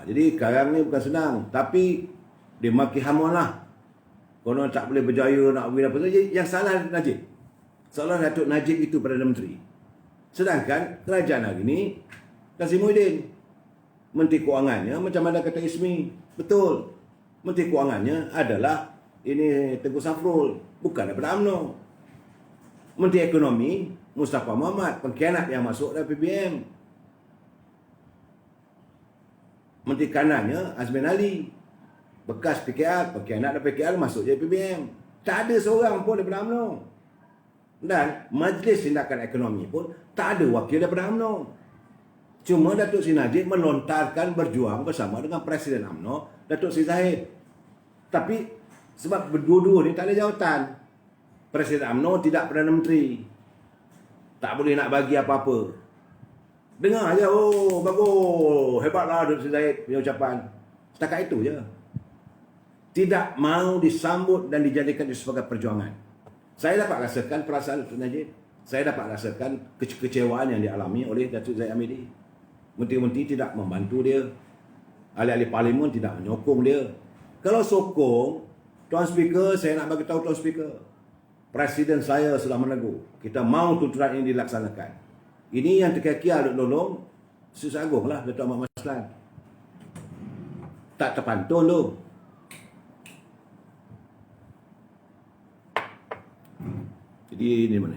Jadi sekarang ni bukan senang. Tapi dia maki hamun lah. Kalau tak boleh berjaya nak beri apa saja. Yang salah Najib. Seolah Datuk Najib itu Perdana Menteri. Sedangkan kerajaan hari ini Kassim Muhyiddin. Menteri Kewangannya macam mana kata Ismi. Betul. Menteri Kewangannya adalah ini Tengku Safrul. Bukan daripada UMNO. Menteri Ekonomi Mustafa Muhammad. Pengkhianat yang masuk dari PBM. Menteri Kanannya Azmin Ali. Bekas PKR. Pengkhianat dari PKR masuk jadi PBM. Tak ada seorang pun daripada UMNO. Dan Majlis Tindakan Ekonomi pun tak ada wakil daripada UMNO. Cuma Datuk Sri Najib melontarkan berjuang bersama dengan Presiden UMNO, Datuk Sri Zahid. Tapi sebab berdua-dua ni tak ada jawatan. Presiden UMNO tidak Perdana Menteri. Tak boleh nak bagi apa-apa. Dengar aja, oh bagus, hebatlah Datuk Sri Zahid punya ucapan. Setakat itu je. Tidak mahu disambut dan dijadikan sebagai perjuangan. Saya dapat rasakan perasaan Dr. Najib. Saya dapat rasakan kekecewaan yang dialami oleh Datuk Zahid Hamidi. Menteri-menteri tidak membantu dia. Ahli-ahli parlimen tidak menyokong dia. Kalau sokong, Tuan Speaker, saya nak bagi tahu Tuan Speaker. Presiden saya sudah menegur. Kita mahu tuntutan ini dilaksanakan. Ini yang terkia-kia Duk Lolong, Susah Agung lah, Datuk Ahmad Maslan. Tak terpantun tu. Jadi ini mana?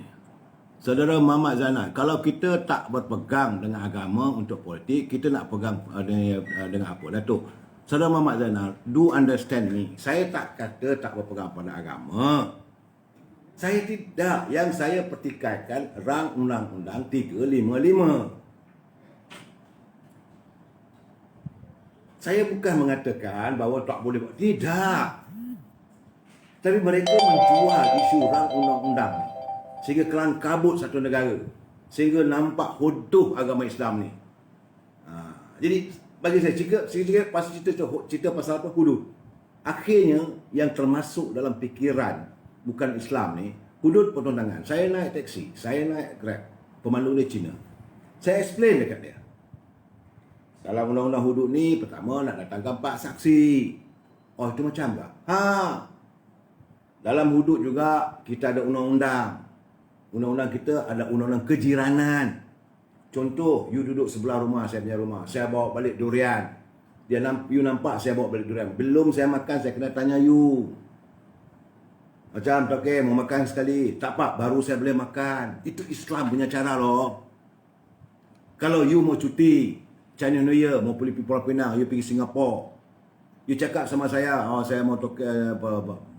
Saudara Muhammad Zainal, kalau kita tak berpegang dengan agama untuk politik, kita nak pegang dengan apa? Datuk, Saudara Muhammad Zainal, do understand me. Saya tak kata tak berpegang pada agama. Saya tidak. Yang saya pertikaikan rang Undang-Undang 355. Saya bukan mengatakan bahawa tak boleh. Tidak. Tapi mereka menjual isu rang undang-undang ni sehingga kelang kabut satu negara, sehingga nampak hodoh agama Islam ni. Jadi bagi saya cerita pasal apa hudud. Akhirnya yang termasuk dalam fikiran bukan Islam ni hudud potong tangan. Saya naik taksi, saya naik Grab, pemandu dia Cina. Saya explain dekat dia. Dalam undang-undang hudud ni pertama nak datangkan 4 saksi. Oh itu macam tak? Dalam hudud juga kita ada undang-undang. Undang-undang kita ada undang-undang kejiranan. Contoh, you duduk sebelah rumah, saya punya rumah. Saya bawa balik durian. You nampak saya bawa balik durian. Belum saya makan, saya kena tanya you. Macam, okay, mau makan sekali. Tak apa, baru saya boleh makan. Itu Islam punya cara loh. Kalau you mau cuti, Chinese New Year, mau pergi Pulau Pinang, you pergi Singapura. You cakap sama saya, oh saya mau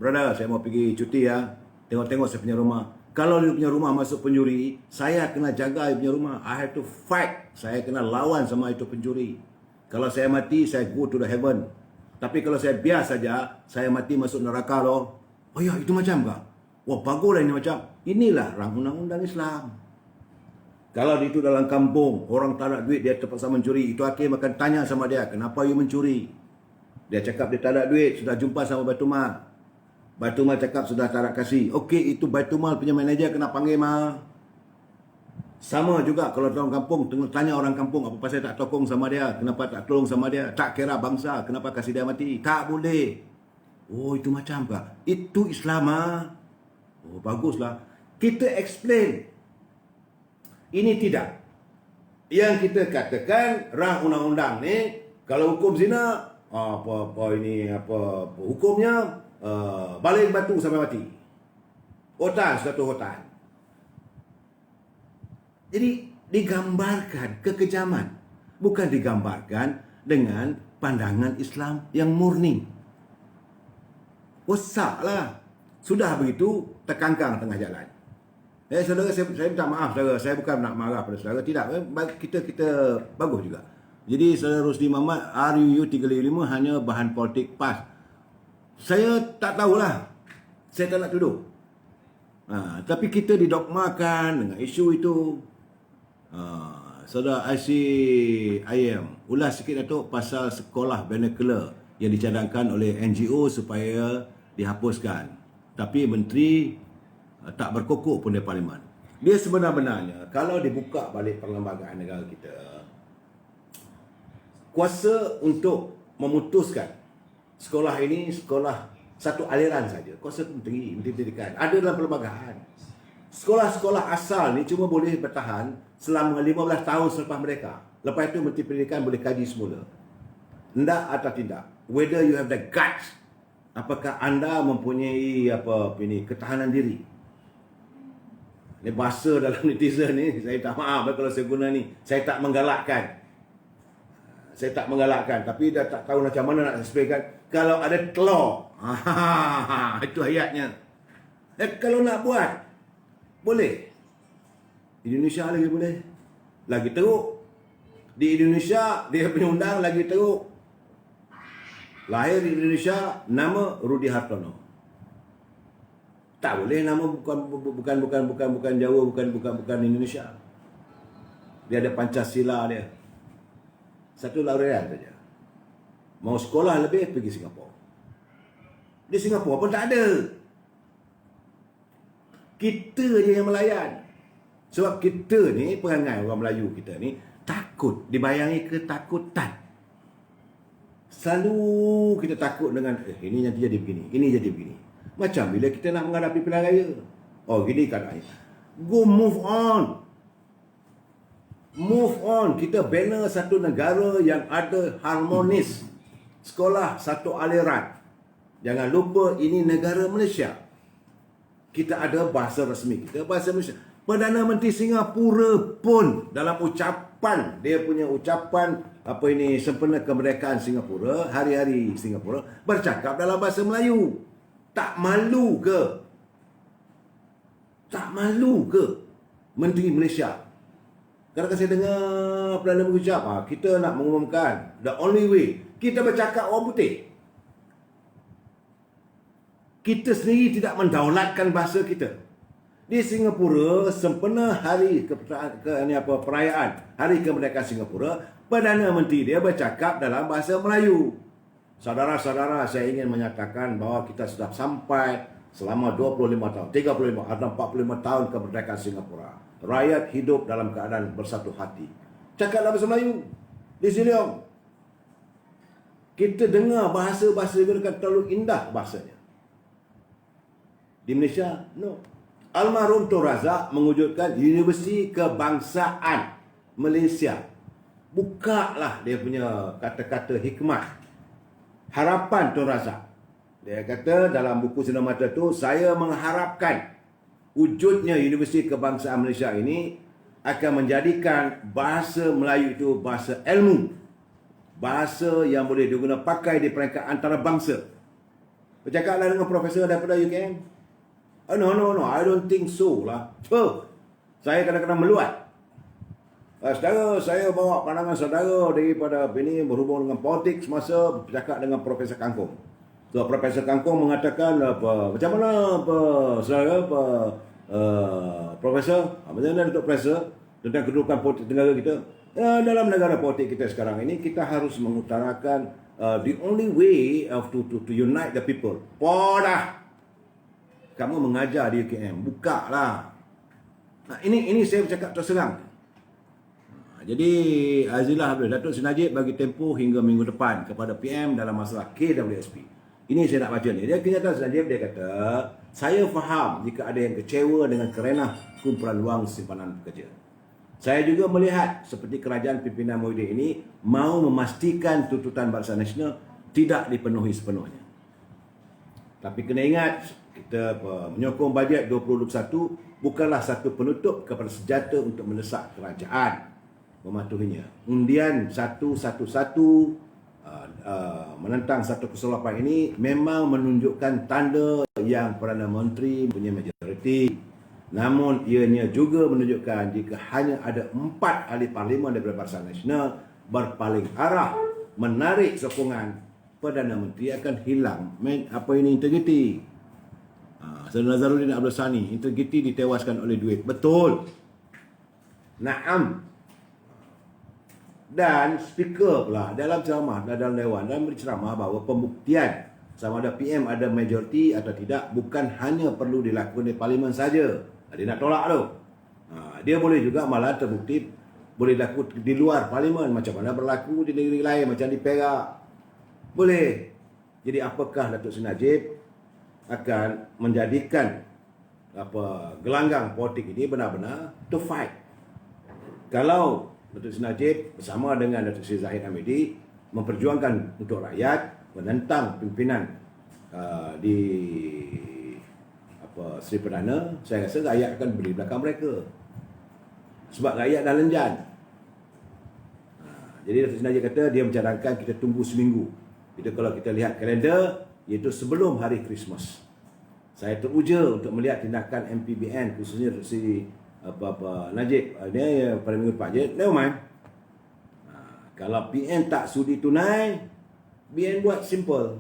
brother, saya mau pergi cuti ya. Tengok-tengok saya punya rumah. Kalau you punya rumah masuk pencuri, saya kena jaga you punya rumah. I have to fight. Saya kena lawan sama itu pencuri. Kalau saya mati, saya go to the heaven. Tapi kalau saya biar saja, saya mati masuk neraka loh. Oh ya, itu macam kah? Wah, baguslah ini macam. Inilah rang undang-undang Islam. Kalau itu dalam kampung, orang tak nak duit, dia terpaksa mencuri. Itu hakim akan tanya sama dia, kenapa you mencuri? Dia cakap dia tak ada duit, sudah jumpa sama Baitul Mal. Baitul Mal cakap sudah tak nak kasih. Okey, itu Baitul Mal punya manager kena panggil mah. Sama juga kalau orang kampung, tanya orang kampung apa pasal tak tolong sama dia, kenapa tak tolong sama dia, tak kira bangsa, kenapa kasih dia mati. Tak boleh. Oh, itu macam kah? Itu Islam ah. Oh, baguslah. Kita explain. Ini tidak. Yang kita katakan rang undang-undang ni, kalau hukum zina, apa hukumnya, baling batu sampai mati. Hotan, satu hotan. Jadi digambarkan kekejaman, bukan digambarkan dengan pandangan Islam yang murni. Wasaklah. Sudah begitu, terkangkang tengah jalan. Saudara, saya minta maaf saudara, saya bukan nak marah pada saudara, tidak. Kita bagus juga. Jadi saudara Rosli Mamat, RUU 355 hanya bahan politik PAS. Saya tak tahulah. Saya tak nak tuduh. Tapi kita didogmakan dengan isu itu. Saudara ICIM, ulas sikit Datuk pasal sekolah vernacular yang dicadangkan oleh NGO supaya dihapuskan. Tapi menteri tak berkokok pun di parlimen. Dia sebenar-benarnya kalau dibuka balik perlembagaan negara kita, kuasa untuk memutuskan sekolah ini sekolah satu aliran saja. Kuasa menteri pendidikan ada dalam perlembagaan. Sekolah-sekolah asal ni cuma boleh bertahan selama 15 tahun selepas mereka. Lepas itu Menteri Pendidikan boleh kaji semula. Tidak atau tidak. Whether you have the guts. Apakah anda mempunyai ketahanan diri. Ini bahasa dalam netizen ni, saya tak maaf kalau saya guna ni. Saya tak menggalakkan. Tapi dah tak tahu macam mana nak explainkan. Kalau ada telur. Itu ayatnya. Kalau nak buat, boleh. Indonesia lagi boleh. Lagi teruk. Di Indonesia, dia punya undang lagi teruk. Lahir di Indonesia, nama Rudi Hartono. Tak boleh nama bukan Jawa, bukan Indonesia. Dia ada Pancasila dia. Satu laurean saja. Mau sekolah lebih, pergi Singapura. Di Singapura pun tak ada. Kita je yang melayan. Sebab kita ni, perangai orang Melayu kita ni, takut. Dibayangi ketakutan. Selalu kita takut dengan, ini nanti jadi begini, ini jadi begini. Macam bila kita nak menghadapi pilihan raya. Gini kan. Go move on. Move on. Kita bina satu negara yang ada harmonis. Sekolah satu aliran. Jangan lupa ini negara Malaysia. Kita ada bahasa rasmi. Kita bahasa Malaysia. Perdana Menteri Singapura pun dalam ucapan, dia punya ucapan sempena kemerdekaan Singapura, hari-hari Singapura, bercakap dalam bahasa Melayu. Tak malu ke? Tak malu ke Menteri Malaysia? Kadang-kadang saya dengar Perdana Menteri ucap, kita nak mengumumkan the only way. Kita bercakap orang putih. Kita sendiri tidak mendaulatkan bahasa kita. Di Singapura, sempena hari perayaan Hari Kemerdekaan Singapura, Perdana Menteri dia bercakap dalam bahasa Melayu. Saudara-saudara, saya ingin menyatakan bahawa kita sudah sampai selama 25 tahun, 35 atau 45 tahun kemerdekaan Singapura. Rakyat hidup dalam keadaan bersatu hati. Cakap dalam bahasa Melayu. Di Siliong. Kita dengar bahasa-bahasa digunakan terlalu indah bahasanya. Di Malaysia, no. Almarhum Tun Razak mewujudkan Universiti Kebangsaan Malaysia. Bukalah dia punya kata-kata hikmat. Harapan Tun Razak. Dia kata dalam buku Sinar Mata tu, saya mengharapkan wujudnya Universiti Kebangsaan Malaysia ini akan menjadikan bahasa Melayu itu bahasa ilmu. Bahasa yang boleh digunakan pakai di peringkat antarabangsa. Bercakaplah dengan profesor daripada UKM. No, I don't think so lah. Saya kadang-kadang meluat. Saudara, saya bawa pandangan saudara daripada ini berhubung dengan politik semasa bercakap dengan Profesor Kangkung. So, Profesor Kangkung mengatakan macam mana saudara Profesor, macam mana untuk Profesor tentang kedudukan politik negara kita. Dalam negara politik kita sekarang ini, kita harus mengutarakan the only way to unite the people. Podah. Kamu mengajar di UKM, buka lah. Ini saya bercakap terserang. Jadi Azilah Datuk Seri Najib bagi tempoh hingga minggu depan kepada PM dalam masalah KWSP. Ini saya nak baca ni. Dia kenyataan Najib, dia kata, saya faham jika ada yang kecewa dengan kerenah kumpulan wang simpanan pekerja. Saya juga melihat seperti kerajaan pimpinan Muhyiddin ini mau memastikan tuntutan Barisan Nasional tidak dipenuhi sepenuhnya. Tapi kena ingat, kita menyokong bajet 2021 bukanlah satu penutup kepada senjata untuk mendesak kerajaan mematuhinya. Undian 111 menentang 108 ini memang menunjukkan tanda yang Perdana Menteri punya majoriti. Namun ianya juga menunjukkan jika hanya ada 4 ahli parlimen daripada Barisan Nasional berpaling arah menarik sokongan, Perdana Menteri akan hilang integriti. Saudara Nazaruddin Abdul Sani, integriti ditewaskan oleh duit. Betul. Naam. Dan speaker pula dalam ceramah, dalam Dewan, dalam berceramah bahawa pembuktian sama ada PM ada majoriti atau tidak bukan hanya perlu dilakukan di parlimen saja. Dia nak tolak tu. Dia boleh juga malah terbukti boleh dilakukan di luar parlimen, macam mana berlaku di negeri lain, macam di Perak. Boleh. Jadi apakah Datuk Seri Najib akan menjadikan gelanggang politik ini benar-benar to fight? Kalau Datuk Seri Najib bersama dengan Datuk Seri Zahid Hamidi memperjuangkan untuk rakyat, menentang pimpinan di Seri Perdana, saya rasa rakyat akan beri belakang mereka. Sebab rakyat dah lenjan. Jadi Datuk Seri Najib kata dia mencadangkan kita tunggu seminggu. Itu kalau kita lihat kalender, iaitu sebelum hari Christmas. Saya teruja untuk melihat tindakan MPBN, khususnya Datuk Seri Najib dia pada minggu depan je. Never mind. Kalau PN tak sudi tunai, BN buat simple.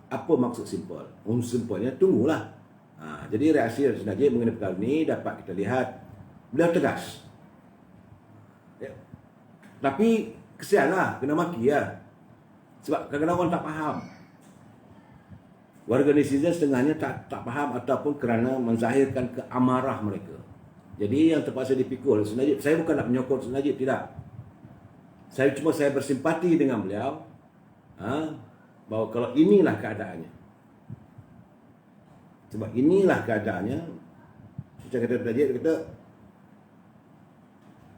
Apa maksud simple? Simpelnya tunggulah. Jadi reaksi Datuk Seri Najib mengenai perkara ini dapat kita lihat beliau tegas. Ya. Tapi kesianlah, kena maki ya. Sebab kadang-kadang orang tak faham. Warga netizen setengahnya tak faham ataupun kerana menzahirkan keamarah mereka. Jadi yang terpaksa dipikul Datuk Seri Najib, saya bukan nak menyokong Datuk Seri Najib, tidak. Saya bersimpati dengan beliau. Bahawa kalau inilah keadaannya. Sebab inilah keadaannya. Macam kata Datuk Najib, kata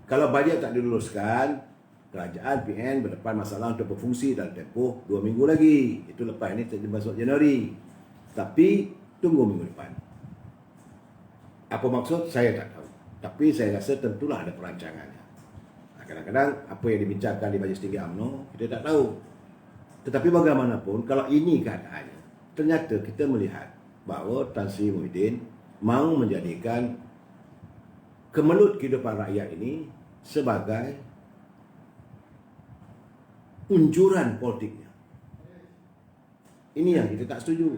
kalau bajet tak diluluskan, kerajaan PN berdepan masalah untuk berfungsi dalam tempoh 2 minggu lagi. Itu lepas ini masuk Januari. Tapi tunggu minggu depan. Apa maksud? Saya tak tahu. Tapi saya rasa tentulah ada perancangannya. Kadang-kadang apa yang dibincangkan di Majlis Tinggi UMNO kita tak tahu. Tetapi bagaimanapun kalau ini keadaannya, ternyata kita melihat bahawa Tan Sri Muhyiddin mahu menjadikan kemelut kehidupan rakyat ini sebagai unjuran politiknya. Ini yang kita tak setuju.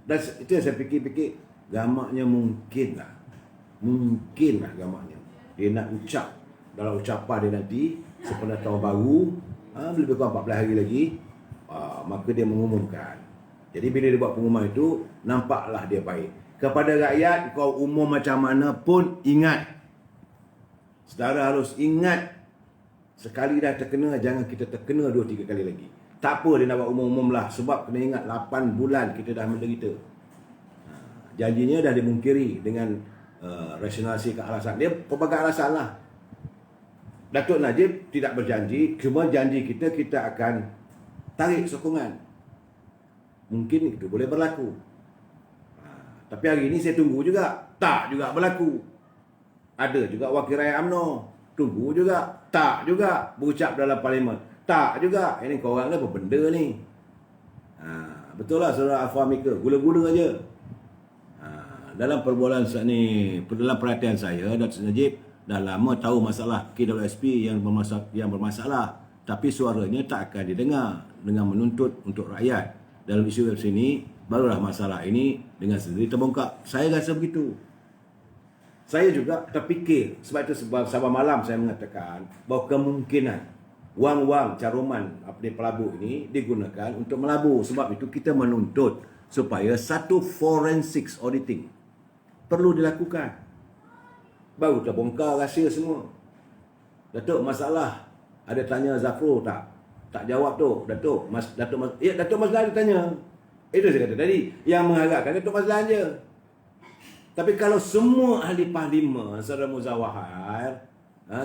Dan itu yang saya fikir-fikir, gamaknya mungkinlah gamaknya. Dia nak ucap, dalam ucapan dia nanti sepenat tahun baru, lebih kurang 14 hari lagi, maka dia mengumumkan. Jadi bila dia buat pengumuman itu, nampaklah dia baik. Kepada rakyat, kau umum macam mana pun ingat. Saudara harus ingat, sekali dah terkena, jangan kita terkena 2-3 kali lagi. Tak apa dia nak buat umum-umum lah. Sebab kena ingat 8 bulan kita dah menderita. Janjinya dah dimungkiri dengan rasionalisasi ke alasan. Dia pelbagai alasan lah. Datuk Najib tidak berjanji, cuma janji kita akan tarik sokongan. Mungkin itu boleh berlaku. Tapi hari ini saya tunggu juga. Tak juga berlaku. Ada juga wakil rakyat UMNO. Tunggu juga. Tak juga berucap dalam parlimen. Tak juga. Ini korang ni apa benda ni? Betul lah saudara Afah Mika. Gula-gula aja. Dalam perbualan ni, dalam perhatian saya, Datuk Seri Najib dah lama tahu masalah KWSP yang bermasalah. Tapi suaranya tak akan didengar dengan menuntut untuk rakyat. Dalam isu sini, barulah masalah ini dengan sendiri terbongkar. Saya rasa begitu. Saya juga terfikir, sebab itu sebab malam saya mengatakan bahawa kemungkinan wang-wang caruman di pelabur ini digunakan untuk melabur. Sebab itu kita menuntut supaya satu forensic auditing perlu dilakukan. Baru terbongkar rahsia semua. Datuk, masalah ada tanya Zafrul tak? Tak jawab tu, Datuk Mazlan ditanya. Itu saya kata tadi, yang mengharapkan Datuk Mazlan je. Tapi kalau semua ahli parlimen, Saudara Muzawahar,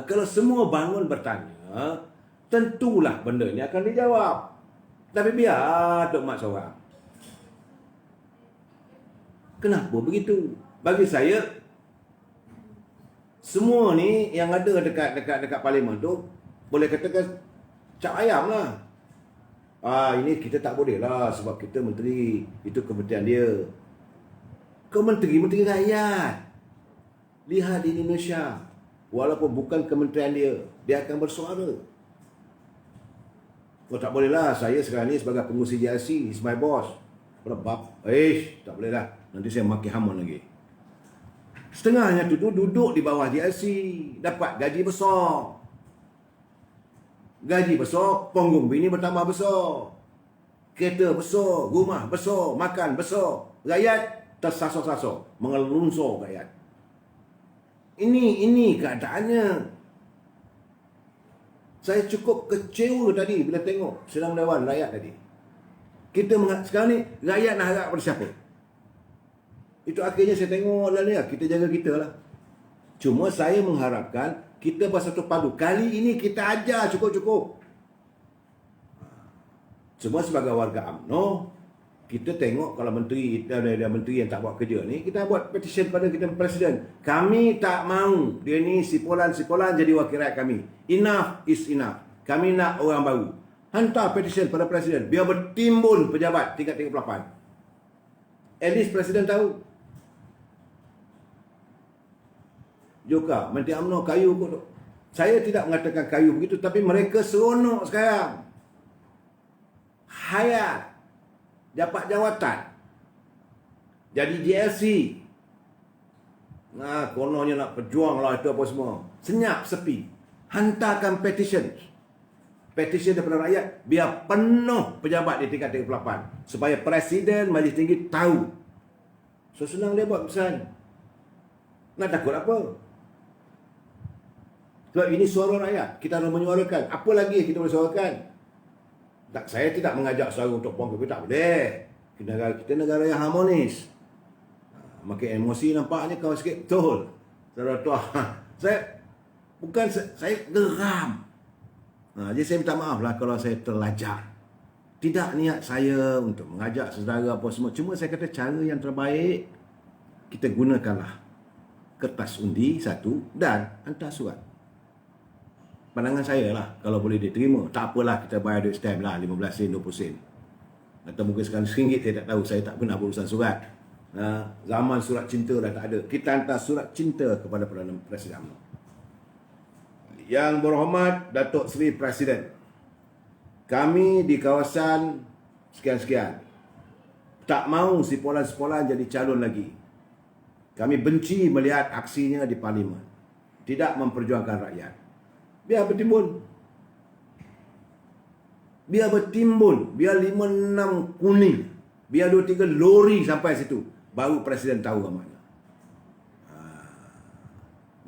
kalau semua bangun bertanya, tentulah benda ni akan dijawab. Tapi biar Tok Mat seorang. Kenapa begitu? Bagi saya, semua ni yang ada dekat parlimen tu, boleh katakan cap ayam lah. Ini kita tak boleh lah sebab kita menteri, itu kementerian dia. Menteri rakyat. Lihat di Indonesia, walaupun bukan kementerian dia akan bersuara. Tak boleh lah, saya sekarang ni sebagai pengurusi JRC, is my boss. Tak boleh lah, nanti saya maki hamun lagi. Setengahnya tu duduk di bawah JRC, dapat gaji besar. Gaji besar, panggung bini bertambah besar. Kereta besar, rumah besar, makan besar. Rakyat tersasar-sasar, mengelunsur rakyat. Ini keadaannya. Saya cukup kecewa tadi bila tengok sidang Dewan Rakyat tadi. Sekarang ni, rakyat nak harap pada siapa? Itu akhirnya saya tengok lah ni, kita jaga kita lah. Cuma saya mengharapkan kita bersatu padu. Kali ini kita ajar cukup-cukup. Cuma sebagai warga UMNO, kita tengok kalau menteri yang tak buat kerja ni, kita buat petition pada kita Presiden. Kami tak mahu dia ni sipolan-sipolan jadi wakil rakyat kami. Enough is enough. Kami nak orang baru. Hantar petition pada Presiden biar bertimbun pejabat tingkat 38. At least Presiden tahu. Joka, Menteri UMNO kayu kot. Saya tidak mengatakan kayu begitu, tapi mereka seronok sekarang. Hayat. Dapat jawatan. Jadi JLC. Kononnya nak berjuang lah itu apa semua. Senyap, sepi. Hantarkan petition. Petition daripada rakyat. Biar penuh pejabat di tingkat 38. Supaya Presiden Majlis Tinggi tahu. So senang dia buat pesan. Nak takut apa? Sebab ini suara rakyat. Kita harus menyuarakan. Apa lagi kita boleh suarakan? Saya tidak mengajak suara untuk puan KP, tak boleh. Kita negara yang harmonis. Makin emosi nampaknya kau sikit. Betul. Saudara tua. Saya geram. Jadi saya minta maaf lah kalau saya terlajak. Tidak niat saya untuk mengajak saudara apa semua. Cuma saya kata cara yang terbaik, kita gunakanlah kertas undi satu dan hantar surat. Pandangan saya lah, kalau boleh diterima, tak apalah kita bayar duit stamp lah, 15 sen, 20 sen. Atau mungkin sekarang RM1, saya tak tahu, saya tak pernah berurusan surat. Zaman surat cinta dah tak ada. Kita hantar surat cinta kepada Perdana Presiden UMNO. Yang berhormat Datuk Seri Presiden, kami di kawasan sekian-sekian tak mahu sipolan-sipolan jadi calon lagi. Kami benci melihat aksinya di Parlimen. Tidak memperjuangkan rakyat. Biar bertimbun. Biar 5-6 kuning. Biar 2-3 lori sampai situ. Baru Presiden tahu ke mana.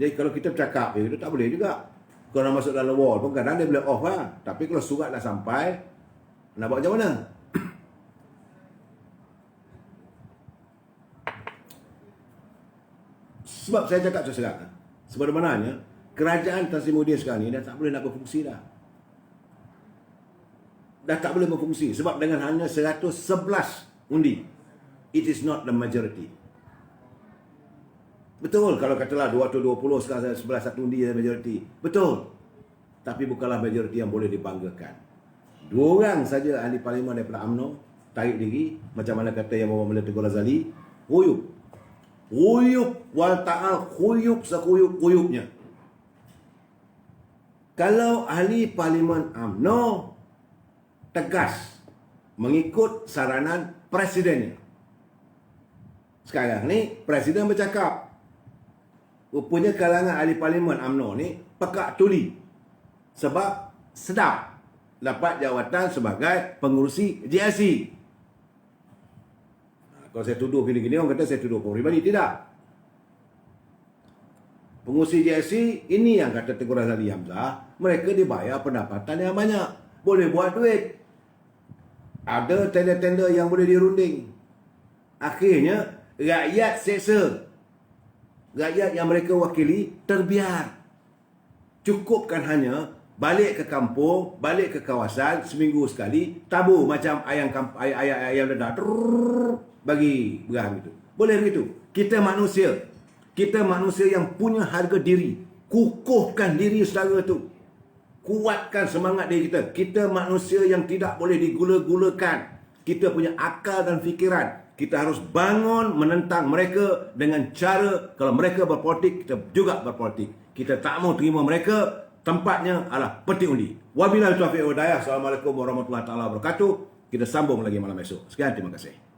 Jadi kalau kita bercakap, itu tak boleh juga. Kalau nak masuk dalam wall pun kadang dia boleh off lah. Tapi kalau surat dah sampai, nak buat macam mana? Sebab saya cakap terserah. Sebenarnya, kerajaan Tan Sri Muhyiddin sekarang ni dah tak boleh nak berfungsi dah. Dah tak boleh berfungsi. Sebab dengan hanya 111 undi, it is not the majority. Betul kalau katalah 220 sekarang 11 satu undi yang majority. Betul. Tapi bukanlah majority yang boleh dibanggakan. 2 orang saja ahli parlimen daripada UMNO tarik diri, macam mana kata yang Bapak Mela Teguh Razali, huyup. Huyup wal ta'al, huyup sekuyup-kuyupnya. Kalau ahli parlimen UMNO tegas mengikut saranan presidennya. Sekarang ni presiden bercakap, rupanya kalangan ahli parlimen UMNO ni pekak tuli sebab sedap dapat jawatan sebagai pengurusi JRC. Kalau saya tuduh gini-gini, orang kata saya tuduh peribadi. Tidak. Pengurusi JRC ini yang kata Tengku Razali Hamzah, mereka dibayar pendapatan yang banyak. boleh buat duit. Ada tender-tender yang boleh dirunding. Akhirnya, rakyat seksa. Rakyat yang mereka wakili terbiar. Cukupkan hanya balik ke kampung, balik ke kawasan seminggu sekali, tabur macam ayam dedak, bagi berang itu. Boleh begitu. Kita manusia yang punya harga diri. Kukuhkan diri saudara tu. Kuatkan semangat diri kita. Kita manusia yang tidak boleh digula-gulakan. Kita punya akal dan fikiran. Kita harus bangun menentang mereka dengan cara, kalau mereka berpolitik, kita juga berpolitik. Kita tak mau terima mereka, tempatnya adalah peti undi. Wabillahi taufiq wal hidayah. Assalamualaikum warahmatullahi wabarakatuh. Kita sambung lagi malam esok. Sekian, terima kasih.